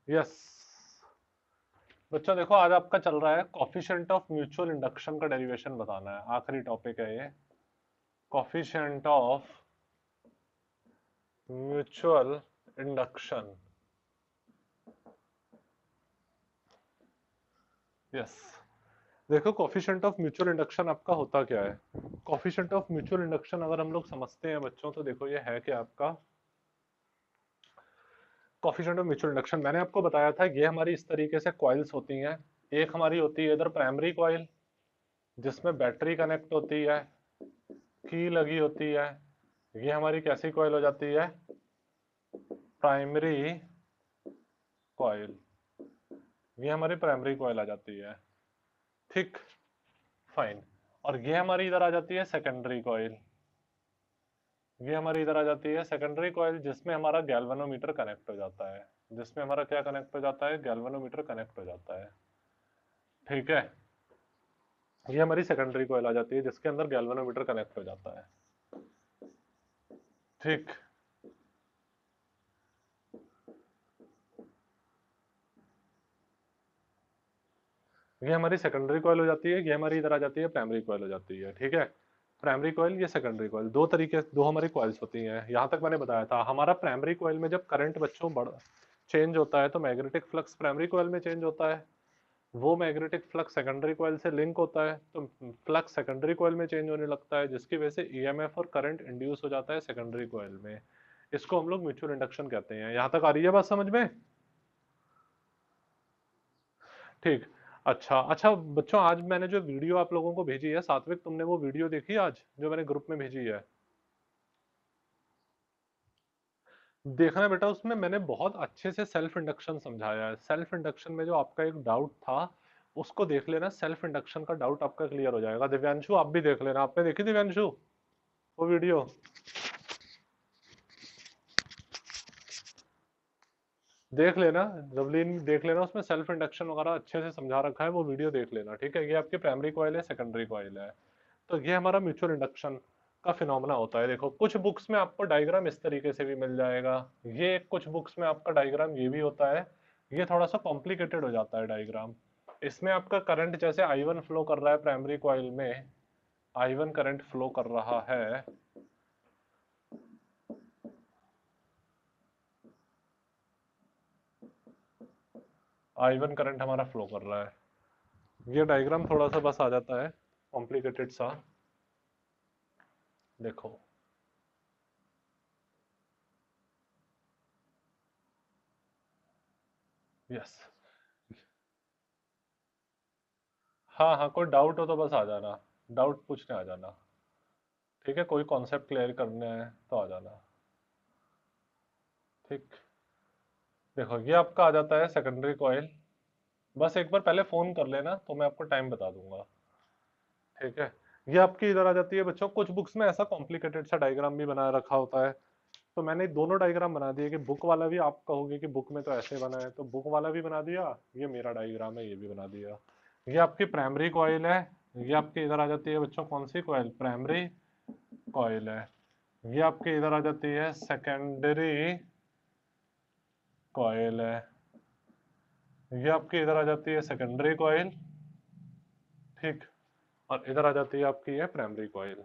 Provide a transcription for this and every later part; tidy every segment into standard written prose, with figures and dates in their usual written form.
Yes बच्चों, देखो आज आपका चल रहा है कॉफिशिएंट ऑफ म्यूचुअल इंडक्शन का डेरिवेशन बताना है। आखिरी टॉपिक है ये, coefficient of mutual induction. Yes, देखो कॉफिशिएंट ऑफ म्यूचुअल इंडक्शन आपका होता क्या है। कॉफिशिएंट ऑफ म्यूचुअल इंडक्शन अगर हम लोग समझते हैं बच्चों, तो देखो ये है क्या आपका कॉफिशिएंट ऑफ म्यूचुअल इंडक्शन। मैंने आपको बताया था ये हमारी इस तरीके से कॉइल्स होती हैं। एक हमारी होती है इधर प्राइमरी कॉइल, जिसमें बैटरी कनेक्ट होती है, की लगी होती है। ये हमारी कैसी कॉइल हो जाती है, प्राइमरी कॉइल। ये हमारी प्राइमरी कॉइल आ जाती है। ठीक, फाइन। और ये हमारी इधर आ जाती है सेकेंडरी कॉइल। ये हमारी इधर आ जाती है सेकेंडरी कॉइल, जिसमें हमारा गैल्वेनोमीटर कनेक्ट हो जाता है। जिसमें हमारा क्या कनेक्ट हो जाता है, गैल्वेनोमीटर कनेक्ट हो जाता है। ठीक है, ये हमारी सेकेंडरी कॉइल आ जाती है जिसके अंदर गैल्वेनोमीटर कनेक्ट हो जाता है। ठीक, ये हमारी सेकेंडरी कॉइल हो जाती है। ये हमारी इधर आ जाती है प्राइमरी कॉइल हो जाती है। ठीक है, प्राइमरी कॉइल, ये सेकेंडरी कॉइल, दो हमारी कॉइल्स होती हैं। यहाँ तक मैंने बताया था। हमारा प्राइमरी कॉइल में जब करंट बच्चों बढ़ चेंज होता है तो मैग्नेटिक फ्लक्स प्राइमरी कॉइल में चेंज होता है। वो मैग्नेटिक फ्लक्स सेकेंडरी कॉइल से लिंक होता है तो फ्लक्स सेकेंडरी कॉइल में चेंज होने लगता है, जिसकी वजह से ईएमएफ और करंट इंड्यूस हो जाता है सेकेंडरी कॉइल में। इसको हम लोग म्यूचुअल इंडक्शन कहते हैं। यहाँ तक आ रही है बात समझ में? ठीक। अच्छा अच्छा बच्चों, आज मैंने जो वीडियो आप लोगों को भेजी है, सात्विक तुमने वो वीडियो देखी आज जो मैंने ग्रुप में भेजी है? देखना बेटा, उसमें मैंने बहुत अच्छे से सेल्फ इंडक्शन समझाया है। सेल्फ इंडक्शन में जो आपका एक डाउट था उसको देख लेना, सेल्फ इंडक्शन का डाउट आपका क्लियर हो जाएगा। दिव्यांशु आप भी देख लेना, आपने देखी दिव्यांशु वो वीडियो? देख लेना, जवलीन देख लेना, उसमें सेल्फ इंडक्शन वगैरह अच्छे से समझा रखा है, वो वीडियो देख लेना। ठीक है, ये आपकी प्राइमरी कॉइल है, सेकेंडरी कॉइल है। तो ये हमारा म्यूचुअल इंडक्शन का फिनोमेना होता है। देखो कुछ बुक्स में आपको डायग्राम इस तरीके से भी मिल जाएगा। ये कुछ बुक्स में आपका डायग्राम ये भी होता है। ये थोड़ा सा कॉम्प्लिकेटेड हो जाता है डायग्राम। इसमें आपका करंट जैसे I1 फ्लो कर रहा है प्राइमरी कॉइल में, I1 करंट फ्लो कर रहा है। I1 करंट हमारा फ्लो कर रहा है। ये डायग्राम थोड़ा सा बस आ जाता है कॉम्प्लिकेटेड सा। देखो, यस, हाँ हाँ, कोई डाउट हो तो बस आ जाना, डाउट पूछने आ जाना। ठीक है, कोई कॉन्सेप्ट क्लियर करने हैं तो आ जाना। ठीक, देखो ये आपका आ जाता है सेकेंडरी कॉइल। बस एक बार पहले फोन कर लेना तो मैं आपको टाइम बता दूंगा। ठीक है, ये आपकी इधर आ जाती है बच्चों। कुछ बुक्स में ऐसा कॉम्प्लिकेटेड सा डायग्राम भी बना रखा होता है, तो मैंने दोनों डायग्राम बना दिए कि बुक वाला भी, आप कहोगे कि बुक में तो ऐसे बना है तो बुक वाला भी बना दिया, ये मेरा डायग्राम है ये भी बना दिया। ये आपकी प्राइमरी कॉइल है। ये आपके इधर आ जाती है बच्चों कौन सी कॉइल, प्राइमरी कॉइल है। ये आपके इधर आ जाती है सेकेंडरी कॉइल है। ये आपकी इधर आ जाती है सेकेंडरी कॉइल। ठीक, और इधर आ जाती है आपकी ये प्राइमरी कॉइल।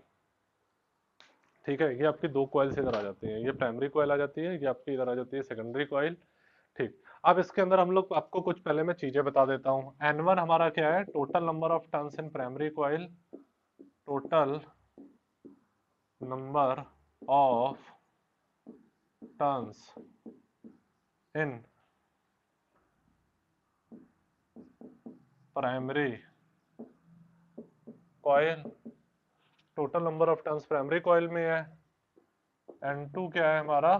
ठीक है, ये आपकी दो कॉइल्स इधर आ जाती हैं। ये प्राइमरी कॉइल आ जाती है, ये आपकी इधर आ जाती है सेकेंडरी कॉइल। ठीक, अब इसके अंदर हम लोग आपको कुछ पहले मैं चीजें बता देता हूँ। N1 हमारा क्या है, total number of turns in primary coil. Total number of turns in primary coil. Total number of turns primary coil में है। N2 क्या है हमारा,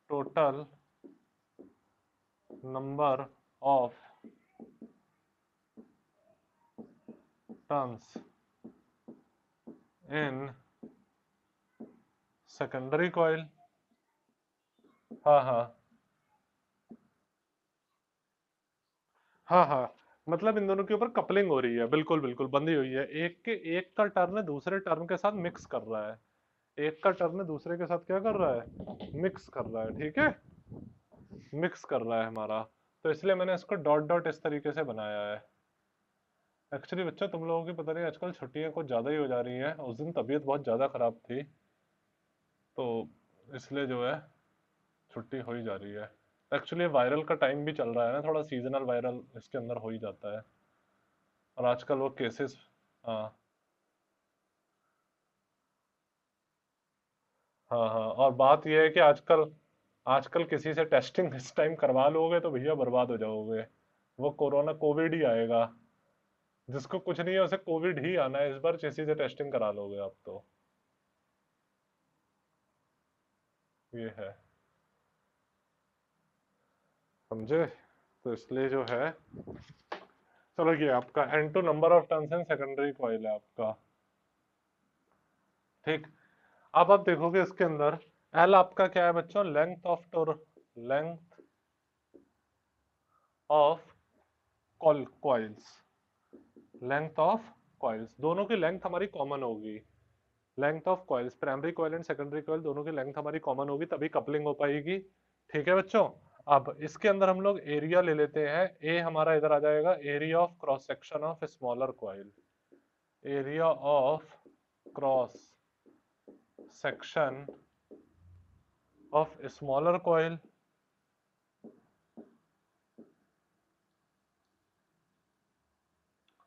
total number of turns in secondary coil. हाँ हाँ, हाँ हाँ, मतलब इन दोनों के ऊपर कपलिंग हो रही है, बिल्कुल बिल्कुल बंधी हुई है। एक का टर्न दूसरे टर्न के साथ मिक्स कर रहा है। एक का टर्न दूसरे के साथ क्या कर रहा है, मिक्स कर रहा है। ठीक है, मिक्स कर रहा है हमारा, तो इसलिए मैंने इसको डॉट डॉट इस तरीके से बनाया है। एक्चुअली बच्चों तुम लोगों की पता नहीं आजकल छुट्टियां कुछ ज़्यादा ही हो जा रही हैं, उस दिन तबीयत बहुत ज़्यादा ख़राब थी, तो इसलिए जो है छुट्टी हो ही जा रही है। एक्चुअली वायरल का टाइम भी चल रहा है ना, थोड़ा सीजनल वायरल इसके अंदर हो ही जाता है, और आजकल वो केसेस। हाँ हाँ हाँ, और बात यह है कि आजकल आजकल किसी से टेस्टिंग इस टाइम करवा लोगे तो भैया बर्बाद हो जाओगे। वो कोरोना कोविड ही आएगा, जिसको कुछ नहीं है उसे कोविड ही आना है, इस बार किसी से टेस्टिंग करा लोगे आप तो। ये है, समझे? तो इसलिए जो है, चलो ये आपका N2 number of turns in secondary coil है आपका। ठीक, अब आप देखोगे इसके अंदर L आपका क्या है बच्चों, लेंथ ऑफ टोर, length of coils, length of coils, दोनों की लेंथ हमारी कॉमन होगी। Length of coils, primary coil and secondary coil दोनों की लेंथ हमारी कॉमन होगी, तभी कपलिंग हो पाएगी। ठीक है बच्चों, अब इसके अंदर हम लोग एरिया ले लेते हैं। ए हमारा इधर आ जाएगा, area of cross section of smaller coil, area of cross section of smaller coil,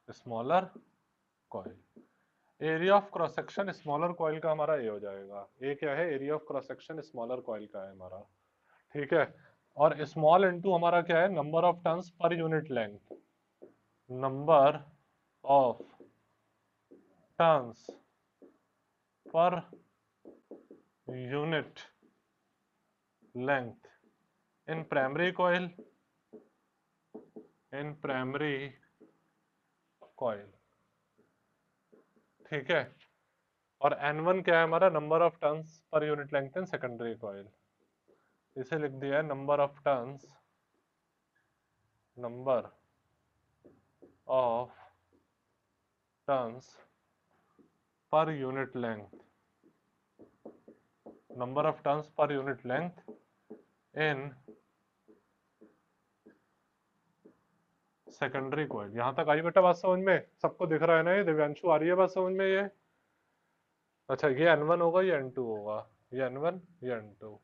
smaller coil, area of cross section smaller coil का हमारा ए हो जाएगा। ए क्या है, area of cross section smaller coil का है हमारा। ठीक है, और स्मॉल इनटू हमारा क्या है, number of turns per unit length, number of turns per unit length in primary coil, in primary coil. ठीक है, और N1 क्या है हमारा, number of turns per unit length in secondary coil. इसे लिख दिया है number of turns, number of turns per unit length, number of turns per unit length in secondary coil. यहां तक आई बेटा बात समझ में? सबको दिख रहा है ना ये? दिव्यांशु आ रही है बात समझ में ये? अच्छा, ये N1 होगा, ये N2 होगा, ये N1, ये N2।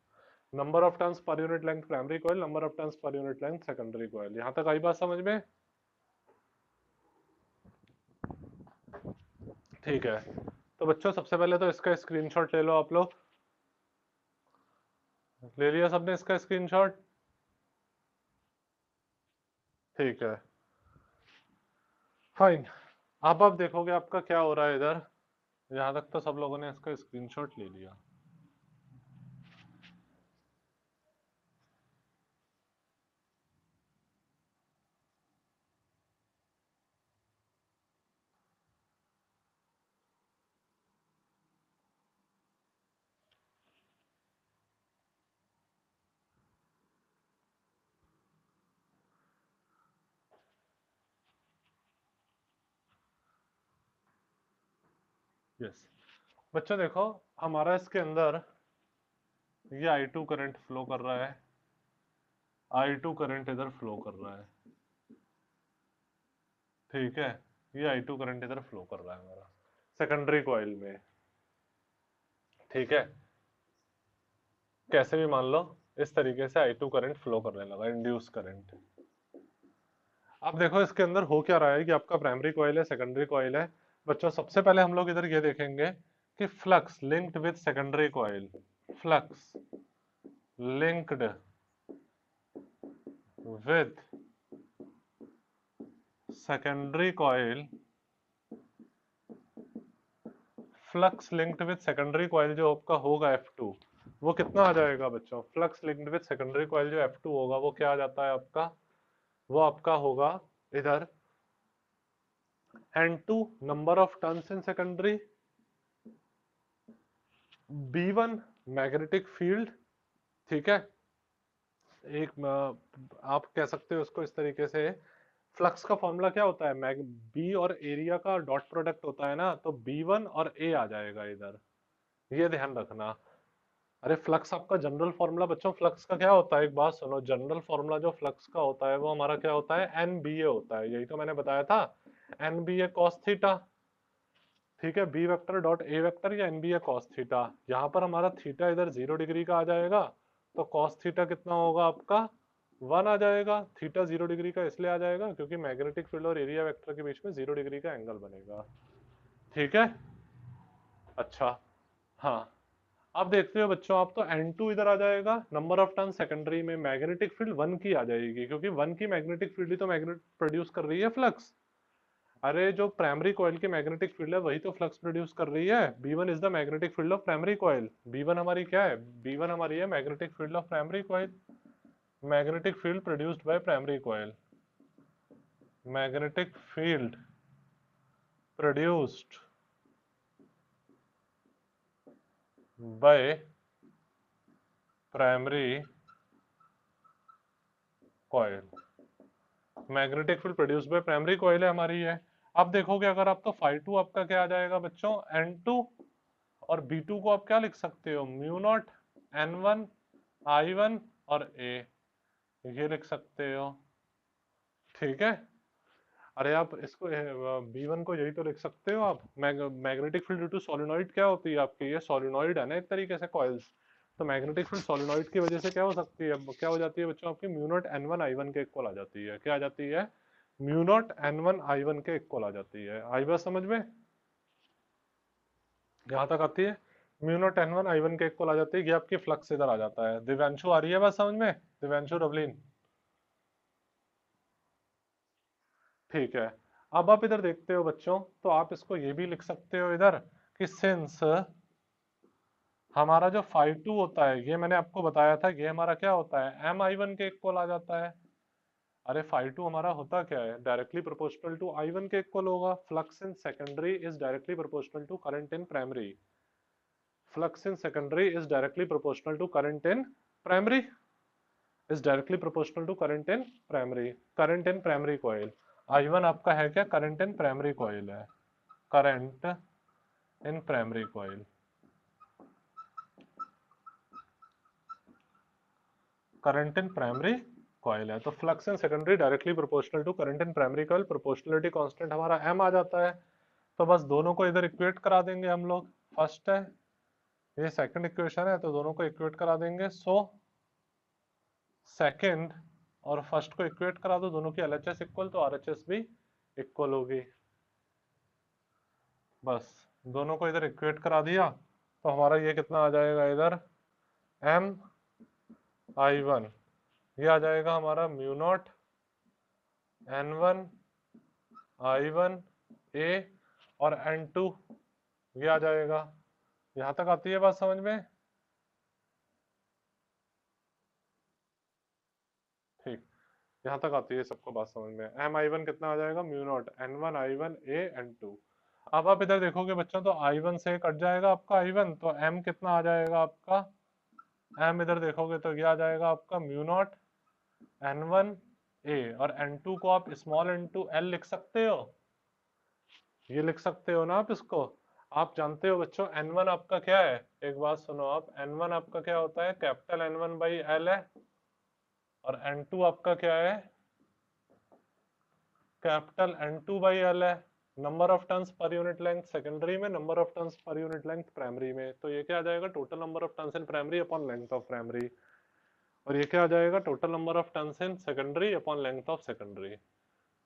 Number of turns per unit length primary coil, number of turns per unit length secondary coil. यहां तक आई बात समझ में? ठीक है, तो बच्चों सबसे पहले तो इसका स्क्रीनशॉट ले लो आप लोग। ले लिया सबने इसका स्क्रीनशॉट? ठीक है, फाइन। अब आप देखोगे आपका क्या हो रहा है इधर, यहां तक तो सब लोगों ने इसका स्क्रीनशॉट ले लिया। यस बच्चों, देखो हमारा इसके अंदर ये I2 करंट फ्लो कर रहा है, I2 करंट इधर फ्लो कर रहा है। ठीक है, ये I2 करंट इधर फ्लो कर रहा है हमारा सेकेंडरी कॉइल में। ठीक है, कैसे भी मान लो इस तरीके से I2 करंट फ्लो करने लगा, इंड्यूस करंट। अब देखो इसके अंदर हो क्या रहा है कि आपका प्राइमरी कॉइल है, सेकेंडरी कॉइल है। बच्चों सबसे पहले हम लोग इधर ये देखेंगे कि flux linked with secondary coil, flux linked with secondary coil, flux linked with secondary coil जो आपका होगा F2, वो कितना आ जाएगा बच्चों? Flux linked with secondary coil जो F2 होगा वो क्या आ जाता है आपका? वो आपका होगा इधर N2 number of turns in secondary, B1 magnetic field. ठीक है, एक आप कह सकते हो उसको इस तरीके से, फ्लक्स का फॉर्मूला क्या होता है, मैग बी और एरिया का डॉट प्रोडक्ट होता है ना, तो B1 और A आ जाएगा इधर, ये ध्यान रखना। अरे फ्लक्स आपका जनरल फॉर्मूला बच्चों, फ्लक्स का क्या होता है, एक बात सुनो, जनरल फॉर्मूला जो फ्लक्स का होता है वो हमारा क्या होता है, एन बी ए होता है, यही तो मैंने बताया था, N B A cos theta. ठीक है, B vector dot A vector या N B A cos theta. यहाँ पर हमारा थीटा इधर 0 डिग्री का आ जाएगा, तो कॉस थीटा कितना होगा आपका, 1 आ जाएगा। थीटा 0 डिग्री का इसलिए आ जाएगा क्योंकि मैग्नेटिक फील्ड और एरिया वेक्टर के बीच में 0 डिग्री का एंगल बनेगा। ठीक है, अच्छा, हाँ। अब देखते हो बच्चों, आप तो N2 इधर आ जाएगा, नंबर ऑफ टर्न सेकेंडरी में मैग्नेटिक फील्ड 1 की आ जाएगी, क्योंकि 1 की मैग्नेटिक फील्ड ही तो मैग्नेट प्रोड्यूस कर रही है फ्लक्स। अरे जो प्राइमरी कॉइल की मैग्नेटिक फील्ड है वही तो फ्लक्स प्रोड्यूस कर रही है। B1 is the magnetic field of primary coil. B1 हमारी क्या है, B1 हमारी है magnetic field of primary coil. Magnetic field produced by primary coil, magnetic field produced by primary coil, magnetic field produce by primary coil है हमारी है। अब देखोगे अगर आप, तो फाई टू आपका क्या आ जाएगा बच्चों, N2, और B2 को आप क्या लिख सकते हो, म्यू नॉट N1 I1 और A, ये लिख सकते हो। ठीक है, अरे आप इसको B1 को यही तो लिख सकते हो आप। Magnetic field due to solenoid क्या होती है आपकी, ये सोलिनॉइड है ना एक तरीके से कॉइल्स, तो मैग्नेटिक फील्ड सोलिनॉइड की वजह से क्या हो सकती है, क्या हो जाती है बच्चों आपकी, म्यू नॉट N1 I1 के इक्वल आ जाती है। क्या आ जाती है, म्यू नॉट N1 I1 के इक्वल आ जाती है। आई बात समझ में, यहाँ तक आती है, म्यू नॉट N1 I1 के इक्वल आ जाती है। ये आपकी फ्लक्स इधर आ जाता है। दिव्यांशु आ रही है बात समझ में, दिव्यांशु रवलीन, ठीक है। अब आप इधर देखते हो बच्चों, तो आप इसको ये भी लिख सकते हो इधर कि सिंस हमारा जो फाई टू होता है, ये मैंने आपको बताया था, ये हमारा क्या होता है, एम आई वन के इक्वल आ जाता है। अरे फाई टू हमारा होता क्या है, directly proportional to I one के इक्वल होगा। Flux in secondary is directly proportional to current in primary, flux in secondary is directly proportional to current in primary, is directly proportional to current in primary, current in primary coil. I one आपका है क्या, current in primary coil है, current in primary coil, current in primary coil है। तो flux in secondary directly proportional to current in primary coil, proportionality constant हमारा m आ जाता है। तो बस दोनों को इधर इक्वेट करा देंगे हम लोग। फर्स्ट है, ये सेकंड इक्वेशन है, तो दोनों को इक्वेट करा देंगे। सो सेकंड और फर्स्ट को इक्वेट करा दो, दोनों की एलएचएस इक्वल, तो आरएचएस भी इक्वल होगी। बस दोनों को इधर इक्वेट करा दिया, तो हमारा ये कितना आ जाएगा इधर, एम आई वन, ये आ जाएगा हमारा mu naught N1 I1 A और N2 ये आ जाएगा। यहां तक आती है बात समझ में, ठीक, यहां तक आती है सबको बात समझ में। एम आई वन कितना आ जाएगा, mu naught N1 I1 A N2। अब आप इधर देखोगे बच्चों, तो I1 से कट जाएगा आपका I1, तो M कितना आ जाएगा आपका, M इधर देखोगे तो ये आ जाएगा आपका म्यू नॉट N1 A, और N2 को आप स्मॉल N2 L लिख सकते हो, ये लिख सकते हो ना आप इसको। आप जानते हो बच्चों N1 आपका क्या है, एक बात सुनो आप, N1 आपका क्या होता है, कैपिटल N1 बाई L है, और N2 आपका क्या है, कैपिटल N2 बाई L है। Number of turns per unit length secondary में, number of turns per unit length primary में, तो ये क्या आ जाएगा, total number of turns in primary upon length of primary, और ये क्या आ जाएगा, total number of turns in secondary upon length of secondary,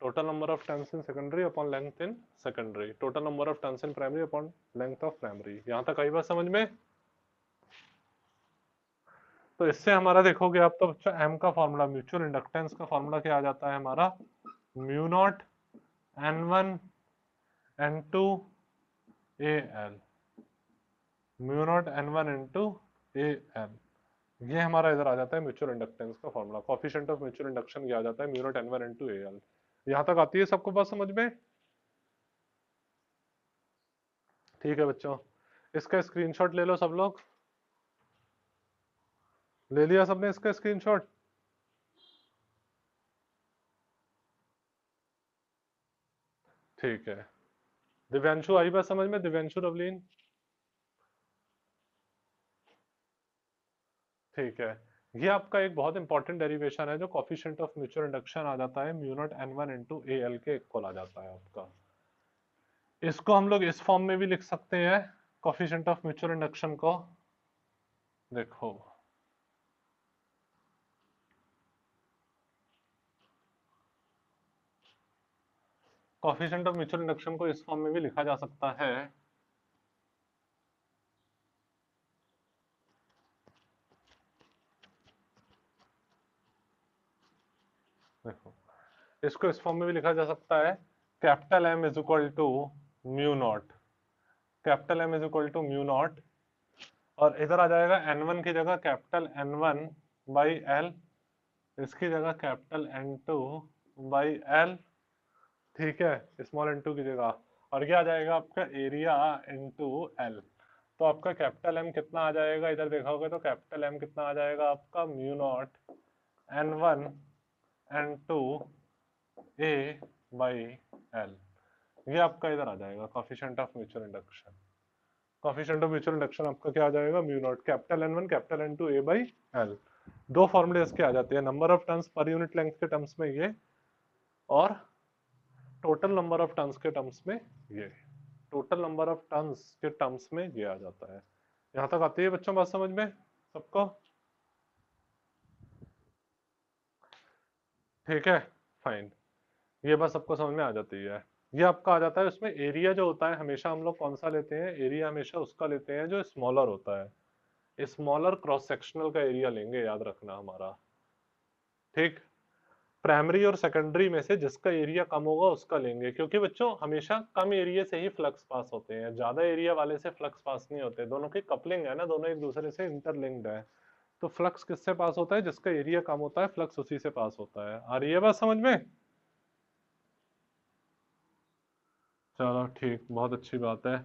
total number of turns in secondary upon length in secondary, total number of turns in primary upon length of primary. यहां तक आई बात समझ में। तो इससे हमारा देखोगे आप, तो बच्चों एम का फॉर्मूला, म्यूचुअल इंडक्टेंस का फॉर्मूला क्या आ जाता है हमारा, mu naught N1 N2 AL, mu naught N1 N2 AL, ये हमारा इधर आ जाता है म्यूचुअल इंडक्टेंस का formula, coefficient of mutual induction ये आ जाता है mu naught N1 N2 AL। यहां तक आती है सबको बात समझ में, ठीक है बच्चों। इसका स्क्रीनशॉट ले लो सब लोग, ले लिया सबने इसका स्क्रीनशॉट, ठीक है। दिव्यांशु आई बात समझ में, दिव्यांशु रवलीन, ठीक है, ये आपका एक बहुत इंपॉर्टेंट डेरिवेशन है जो कोफिशिएंट ऑफ म्यूचुअल इंडक्शन आ जाता है mu not an one into A L के इक्वल आ जाता है आपका। इसको हम लोग इस फॉर्म में भी लिख सकते हैं कोफिशिएंट ऑफ म्यूचुअल इंडक्शन को। देखो, कोफिशिएंट ऑफ म्यूचुअल इंडक्शन को इस फॉर्म में भी लिखा जा सकता है। देखो, इसको इस फॉर्म में भी लिखा जा सकता है capital M is equal to mu naught, capital M is equal to mu naught, और इधर आ जाएगा n1 की जगह कैपिटल N1 बाई एल, इसकी जगह कैपिटल N2 बाई एल। ठीक है, स्मॉल n2 की जगह, और क्या आ जाएगा आपका एरिया इंटू एल। तो आपका कैपिटल एम कितना आ जाएगा, इधर देखोगे तो कैपिटल एम कितना आ जाएगा आपका mu naught N1 N2 A by L. ये आपका इधर आ जाएगा coefficient of mutual induction. Coefficient of mutual induction आपका क्या आ जाएगा, mu naught capital N1 capital N2 A by L. दो फॉर्मूले इसके आ जाते हैं, number of turns per unit length के टर्म्स में ये, और टोटल नंबर ऑफ टर्न्स के टर्म्स में ये, टोटल नंबर ऑफ टर्न्स के टर्म्स में ये आ जाता है। यहां तक आती है बच्चों बात समझ में सबको? ठीक है, फाइन, ये बात सबको समझ में आ जाती है। ये आपका आ जाता है, उसमें एरिया जो होता है हमेशा हम लोग कौन सा लेते हैं, एरिया हमेशा उसका लेते हैं जो स्मॉलर होता है, स्मॉलर क्रॉस सेक्शनल का एरिया लेंगे, याद रखना हमारा। ठीक, प्राइमरी और सेकेंडरी में से जिसका एरिया कम होगा उसका लेंगे, क्योंकि बच्चों हमेशा कम एरिया से ही फ्लक्स पास होते हैं, ज्यादा एरिया वाले से फ्लक्स पास नहीं होते, दोनों की कपलिंग है ना, दोनों एक दूसरे से इंटरलिंक्ड है। तो फ्लक्स किससे पास होता है, जिसका एरिया कम होता है फ्लक्स उसी से पास होता है। आ रही है बात समझ में? चलो ठीक, बहुत अच्छी बात है,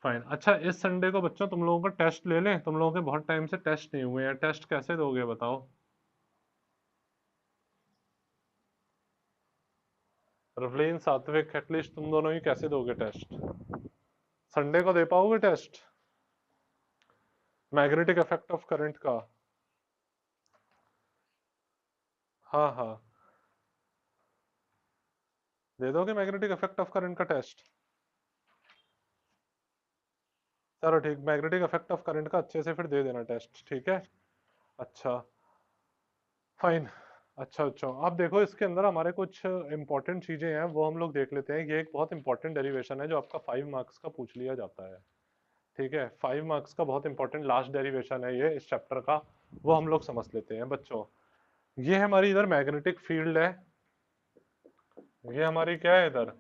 फाइन। अच्छा, इस संडे को बच्चों तुम लोगों का टेस्ट ले लें, तुम लोगों के बहुत टाइम से टेस्ट नहीं हुए हैं, टेस्ट कैसे दोगे बताओ? रवलीन सात्विक, एटलीस्ट तुम दोनों ही कैसे दोगे टेस्ट? संडे को दे पाओगे test magnetic effect of current का? हाँ हाँ, दे दोगे मैग्नेटिक इफेक्ट ऑफ करंट का टेस्ट? चलो ठीक, मैग्नेटिक इफेक्ट ऑफ करंट का अच्छे से फिर दे देना टेस्ट, ठीक है? अच्छा, फाइन। अच्छा अच्छा, आप देखो इसके अंदर हमारे कुछ इंपॉर्टेंट चीजें हैं, वो हम लोग देख लेते हैं। ये एक बहुत इंपॉर्टेंट डेरिवेशन है जो आपका 5 मार्क्स का पूछ लिया जाता है। ठीक है, 5 मार्क्स का बहुत इंपॉर्टेंट लास्ट डेरिवेशन है ये इस चैप्टर का, वो हम लोग समझ लेते हैं बच्चों। ये हमारी इधर मैग्नेटिक फील्ड है, ये हमारी क्या है इधर,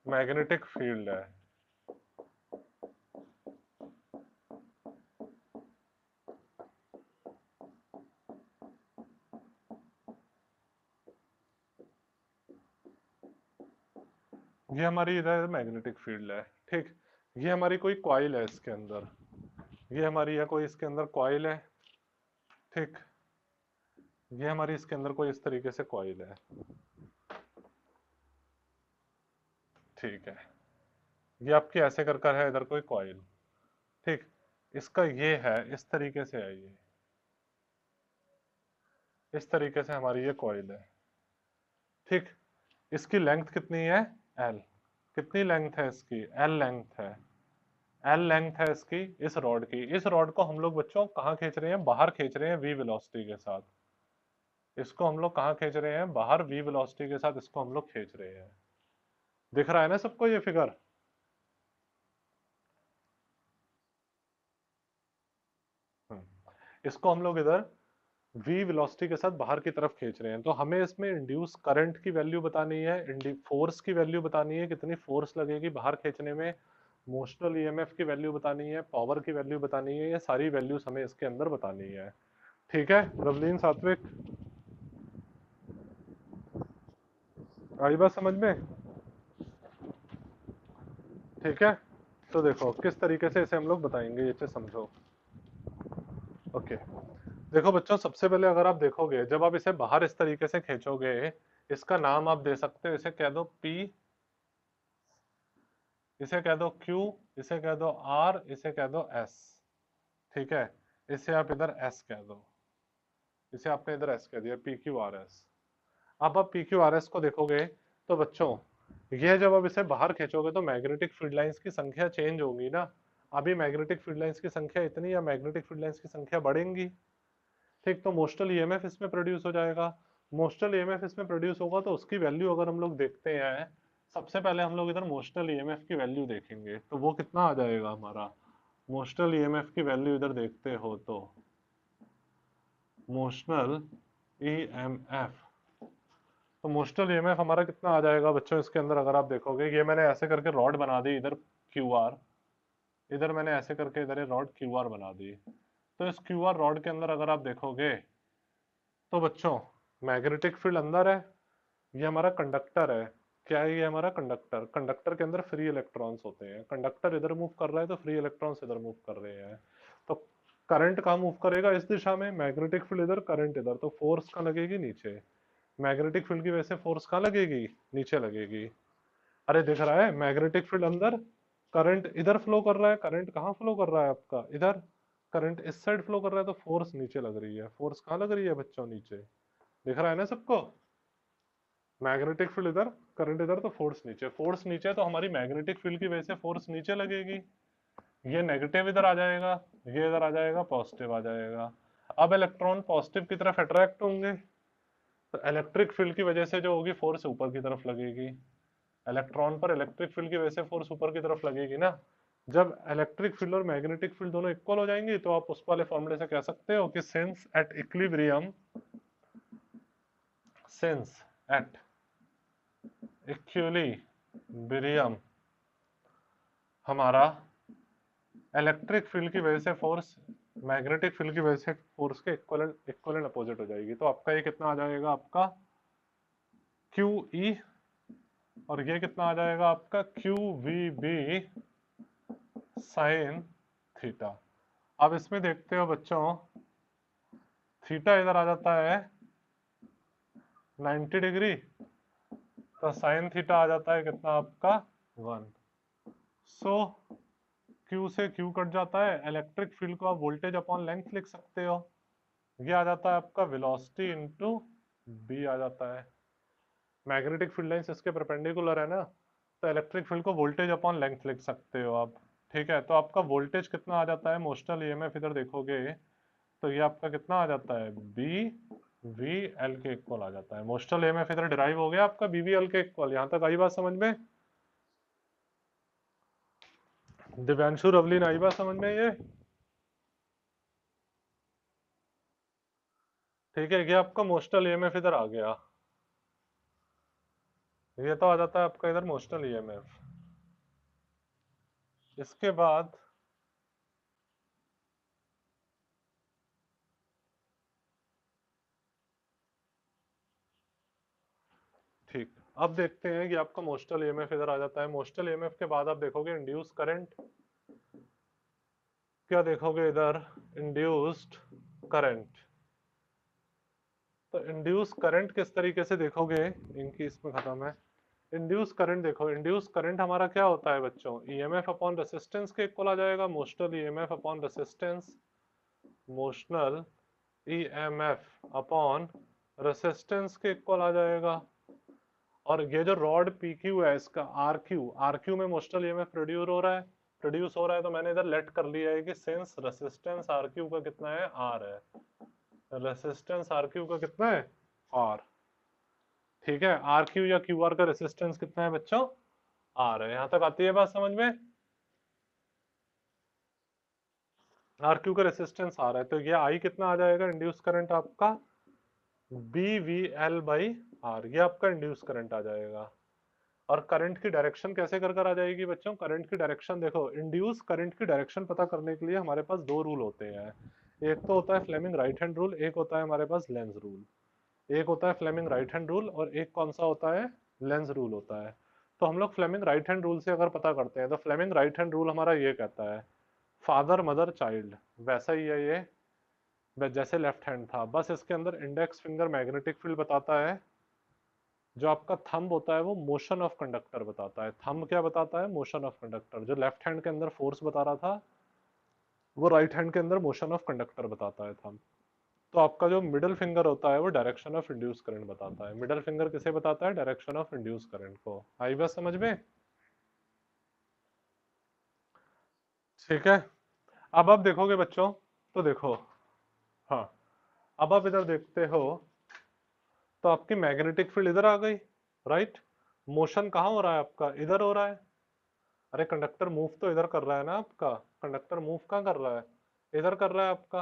मैग्नेटिक फील्ड है। ये हमारी इधर मैग्नेटिक फील्ड है। ठीक, ये हमारी कोई कॉइल है इसके अंदर, ये हमारी है कोई इसके अंदर कॉइल है। ठीक, ये हमारी इसके अंदर कोई इस तरीके से कॉइल है। ठीक है, ये आपकी ऐसे कर कर है इधर कोई कॉइल। ठीक, इसका ये है, इस तरीके से है ये, इस तरीके से हमारी ये कॉइल है। ठीक, इसकी लेंथ कितनी है, एल। कितनी लेंथ है इसकी, एल लेंथ है, एल लेंथ है इसकी इस रॉड की। इस रॉड को हम लोग बच्चों कहाँ खींच रहे हैं, बाहर खींच रहे हैं वी वेलोसिटी के साथ। इसको हम लोग कहाँ खींच रहे हैं, बाहर वी वेलोसिटी के साथ इसको हम लोग खींच रहे हैं। दिख रहा है ना सबको ये फिगर? इसको हम लोग इधर v वेलोसिटी के साथ बाहर की तरफ खींच रहे हैं, तो हमें इसमें इंड्यूस करंट की वैल्यू बतानी है, फोर्स की वैल्यू बतानी है, कितनी फोर्स लगेगी बाहर खींचने में, मोशनल ईएमएफ की वैल्यू बतानी है, पावर की वैल्यू बतानी है, ये सारी वैल्यूज हमें इसके अंदर बतानी है। ठीक है रवलीन सात्विक, आई बात समझ में? ठीक है, तो देखो किस तरीके से इसे हम लोग बताएंगे, ये चीज समझो। ओके, देखो बच्चों, सबसे पहले अगर आप देखोगे, जब आप इसे बाहर इस तरीके से खींचोगे, इसका नाम आप दे सकते हो, इसे कह दो P, इसे कह दो Q, इसे कह दो R, इसे कह दो S। ठीक है, इसे आप इधर S कह दो। इसे आपने इधर एस कह दिया, पी क्यू आर एस। अब आप पी क्यू आर एस को देखोगे तो बच्चों ये जब अब इसे बाहर खींचोगे तो मैग्नेटिक फील्ड लाइंस की संख्या चेंज होगी ना। अभी मैग्नेटिक फील्ड लाइंस की संख्या इतनी या मैग्नेटिक फील्ड लाइंस की संख्या बढ़ेंगी। ठीक, तो मोस्टल ईएमएफ इसमें प्रोड्यूस हो जाएगा। मोस्टल ईएमएफ इसमें प्रोड्यूस होगा तो उसकी वैल्यू अगर हम लोग देखते हैं, सबसे पहले हम लोग इधर मोस्टल ईएमएफ की वैल्यू देखेंगे तो वो कितना आ जाएगा हमारा। मोस्टल ईएमएफ की वैल्यू इधर देखते हो तो मोशनल ईएमएफ, तो मोस्टल ईएमएफ हमारा कितना आ जाएगा बच्चों इसके अंदर। अगर आप देखोगे ये मैंने ऐसे करके रॉड बना दी इधर क्यू आर, इधर मैंने ऐसे करके इधर ये रॉड क्यू आर बना दी। तो इस क्यू आर रॉड के अंदर अगर आप देखोगे तो बच्चों मैग्नेटिक फील्ड अंदर है, ये हमारा कंडक्टर है। क्या है ये हमारा कंडक्टर। कंडक्टर के अंदर फ्री इलेक्ट्रॉन्स होते हैं, कंडक्टर इधर मूव कर रहा है तो फ्री इलेक्ट्रॉन्स इधर मूव कर रहे हैं। तो करंट कहाँ मूव करेगा, इस दिशा में। मैग्नेटिक फील्ड इधर, करंट इधर, तो फोर्स कहाँ लगेगी, नीचे। मैग्नेटिक फील्ड की वजह से फोर्स कहाँ लगेगी, नीचे लगेगी। अरे दिख रहा है मैग्नेटिक फील्ड अंदर, करंट इधर फ्लो कर रहा है। करंट कहाँ फ्लो कर रहा है आपका, इधर। करंट इस साइड फ्लो कर रहा है तो फोर्स नीचे लग रही है। फोर्स कहाँ लग रही है बच्चों, नीचे। दिख रहा है ना सबको। मैग्नेटिक फील्ड इधर, करंट इधर, तो फोर्स नीचे। फोर्स नीचे तो हमारी मैग्नेटिक फील्ड की वजह से फोर्स नीचे लगेगी। ये नेगेटिव इधर आ जाएगा, ये इधर आ जाएगा, पॉजिटिव आ जाएगा। अब इलेक्ट्रॉन पॉजिटिव की तरफ अट्रैक्ट होंगे तो इलेक्ट्रिक फील्ड की वजह से जो होगी फोर्स ऊपर की तरफ लगेगी। इलेक्ट्रॉन पर इलेक्ट्रिक फील्ड की वजह से फोर्स ऊपर की तरफ लगेगी ना। जब इलेक्ट्रिक फील्ड और मैग्नेटिक फील्ड दोनों इक्वल हो जाएंगे तो आप उस वाले फॉर्मूले से कह सकते हो कि since at equilibrium, since at equilibrium हमारा इलेक्ट्रिक फील्ड की वजह से फोर्स मैग्नेटिक फील्ड की वजह से फोर्स के इक्वलेंट अपोजिट हो जाएगी। तो आपका ये कितना आ जाएगा, आपका क्यू ई, और ये कितना आ जाएगा आपका q v B sine theta. अब इसमें देखते हो बच्चों, थीटा इधर आ जाता है 90 डिग्री, तो साइन थीटा आ जाता है कितना आपका 1। सो क्यू से क्यू कट जाता है, इलेक्ट्रिक फील्ड को आप वोल्टेज अपॉन लेंथ लिख सकते हो। ये आ जाता है आपका वेलोसिटी इनटू बी आ जाता है। मैग्नेटिक फील्ड लाइंस इसके परपेंडिकुलर है ना, तो इलेक्ट्रिक फील्ड को वोल्टेज अपॉन लेंथ लिख सकते हो आप। ठीक है, तो आपका वोल्टेज कितना आ जाता है, मोस्टल ईएमएफ इधर देखोगे तो ये आपका कितना आ जाता है, बी वी एल के इक्वल आ जाता है। मोस्टल ईएमएफ इधर डिराइव हो गया आपका बी वी एल के इक्वल। यहां तक आई बात समझ में। दिव्यांशु रवलीन आई बात समझ में ये। ठीक है, ये आपका मोस्टल ईएमएफ इधर आ गया। ये तो आ जाता है आपका इधर मोस्टल ईएमएफ। इसके बाद ठीक, अब देखते हैं कि आपका मोस्टल ईएमएफ इधर आ जाता है। मोस्टल ईएमएफ के बाद आप देखोगे इंड्यूस करंट। क्या देखोगे इधर, इंड्यूस्ड करंट। तो इंड्यूस करंट किस तरीके से देखोगे, इनकी इसमें खत्म है। इंड्यूस करंट देखो, इंड्यूस करंट हमारा क्या होता है बच्चों, ईएमएफ अपॉन रेसिस्टेंस के इक्वल आ जाएगा। Motional EMF upon resistance, motional EMF upon resistance के इक्वल आ जाएगा। और ये जो रॉड पी क्यू है इसका आर क्यू में मोस्टल ईएमएफ प्रोड्यूस हो रहा है, तो मैंने इधर लेट कर लिया है कि सिंस रेसिस्टेंस आर क्यू का कितना है, आर है। रेसिस्टेंस आर क्यू का कितना है, आर। ठीक है, आर क्यू या क्यू आर का रेसिस्टेंस कितना है बच्चों, आर है। यहां तक आती है बात समझ में। आर क्यू का रेसिस्टेंस आर है, तो ये आई कितना आ जाएगा इंड्यूस करंट आपका, B V L by R. ये आपका इंड्यूस करंट आ जाएगा। और करंट की डायरेक्शन कैसे कर कर आ जाएगी बच्चों, करंट की डायरेक्शन देखो, इंड्यूस करंट की डायरेक्शन पता करने के लिए हमारे पास दो रूल होते हैं। एक तो होता है फ्लेमिंग राइट हैंड रूल, एक होता है हमारे पास लेंज रूल। एक होता है फ्लेमिंग राइट हैंड रूल और एक कौन सा होता है, लेंज रूल होता है। तो हम लोग फ्लेमिंग राइट हैंड रूल से अगर पता करते हैं तो फ्लेमिंग राइट हैंड रूल हमारा ये कहता है फादर मदर चाइल्ड, वैसा ही है ये जैसे लेफ्ट हैंड था, बस इसके अंदर इंडेक्स फिंगर मैग्नेटिक फील्ड बताता है, जो आपका थंब होता है वो मोशन ऑफ कंडक्टर बताता है। थंब क्या बताता है, मोशन ऑफ कंडक्टर। जो लेफ्ट हैंड के अंदर फोर्स बता रहा था वो राइट हैंड के अंदर मोशन ऑफ कंडक्टर बताता है थंब। तो आपका जो मिडल फिंगर होता है वो डायरेक्शन ऑफ इंड्यूस करंट बताता है। मिडल फिंगर किसे बताता है? डायरेक्शन ऑफ इंड्यूस करंट को। आई बात समझ में? ठीक है। अब आप देखोगे बच्चों, तो देखो, हाँ, अब आप इधर देखते हो तो आपकी मैग्नेटिक फील्ड इधर आ गई, राइट। मोशन कहाँ हो रहा है आपका? इधर हो रहा है। अरे कंडक्टर मूव तो इधर कर रहा है ना आपका। कंडक्टर मूव कहाँ कर रहा है? इधर कर रहा है आपका।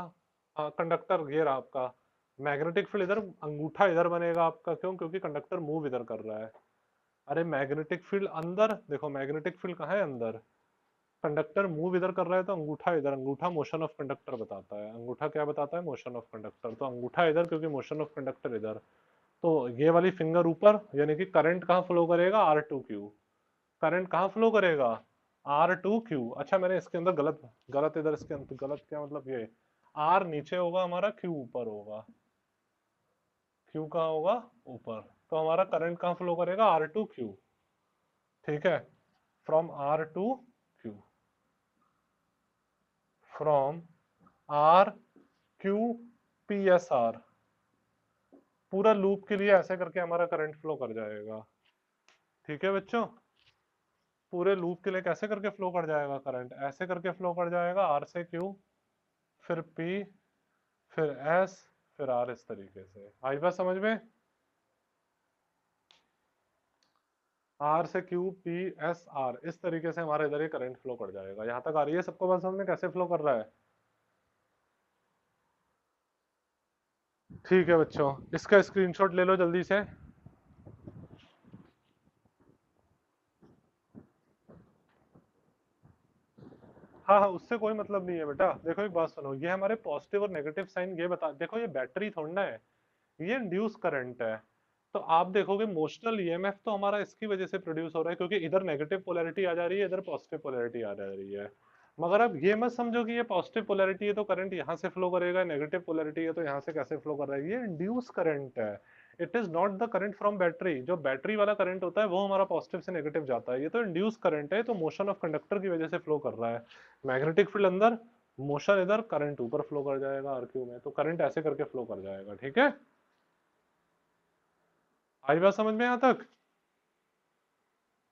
हाँ, कंडक्टर ये रहा आपका। मैग्नेटिक फील्ड इधर, अंगूठा इधर बनेगा आपका। क्यों? क्योंकि कंडक्टर मूव इधर कर रहा है। अरे मैग्नेटिक फील्ड अंदर देखो, मैग्नेटिक फील्ड कहाँ है? अंदर। कंडक्टर मूव इधर कर रहा है तो अंगूठा इधर। अंगूठा मोशन ऑफ कंडक्टर बताता है। अंगूठा क्या बताता है? Motion of conductor. तो अंगूठा इधर क्योंकि मोशन ऑफ कंडक्टर इधर। तो ये वाली फिंगर ऊपर, यानी कि करंट कहाँ फ्लो करेगा? R2Q। करंट कहाँ फ्लो करेगा? R2Q। अच्छा, मैंने इसके अंदर गलत गलत इधर इसके अंदर गलत क्या मतलब, ये R नीचे होगा हमारा, Q ऊपर होगा। Q कहाँ होगा? ऊपर। तो हमारा करंट कहाँ फ्लो करेगा? R2Q। ठीक है। From R2Q, from R Q P S R। पूरा लूप के लिए ऐसे करके हमारा करंट फ्लो कर जाएगा। ठीक है बच्चों, पूरे लूप के लिए कैसे करके फ्लो कर जाएगा करंट? ऐसे करके फ्लो कर जाएगा, R से Q, फिर P, फिर S, फिर R, इस तरीके से। आई बात समझ में? R से Q, P, S, R, इस तरीके से हमारे इधर ये करंट फ्लो कर जाएगा। यहां तक आ रही है सबको बात समझ में, कैसे फ्लो कर रहा है? ठीक है बच्चों, इसका स्क्रीनशॉट ले लो जल्दी से। हाँ हाँ, उससे कोई मतलब नहीं है बेटा। देखो एक बात सुनो, ये हमारे पॉजिटिव और नेगेटिव साइन ये बता, देखो ये बैटरी थोड़ी ना है, ये इंड्यूस करंट है। तो आप देखोगे मोशनल ईएमएफ तो हमारा इसकी वजह से प्रोड्यूस हो रहा है, क्योंकि इधर नेगेटिव पोलैरिटी आ जा रही है, इधर पॉजिटिव पोलैरिटी आ जा रही है। मगर अब ये मत समझो कि ये पॉजिटिव पोलैरिटी है तो करंट यहाँ से फ्लो करेगा, नेगेटिव पोलैरिटी है तो यहाँ से कैसे फ्लो कर रहा है। ये इंड्यूस करंट है। It is not the current from battery. जो बैटरी वाला करंट होता है वो हमारा पॉजिटिव से नेगेटिव जाता है, ये तो इंड्यूस करंट है, तो मोशन ऑफ कंडक्टर की वजह से फ्लो कर रहा है। मैग्नेटिक फील्ड अंदर, मोशन इधर, करंट ऊपर फ्लो कर जाएगा आरक्यू में, तो करंट ऐसे करके फ्लो कर जाएगा। ठीक है, आई बात समझ में यहाँ तक?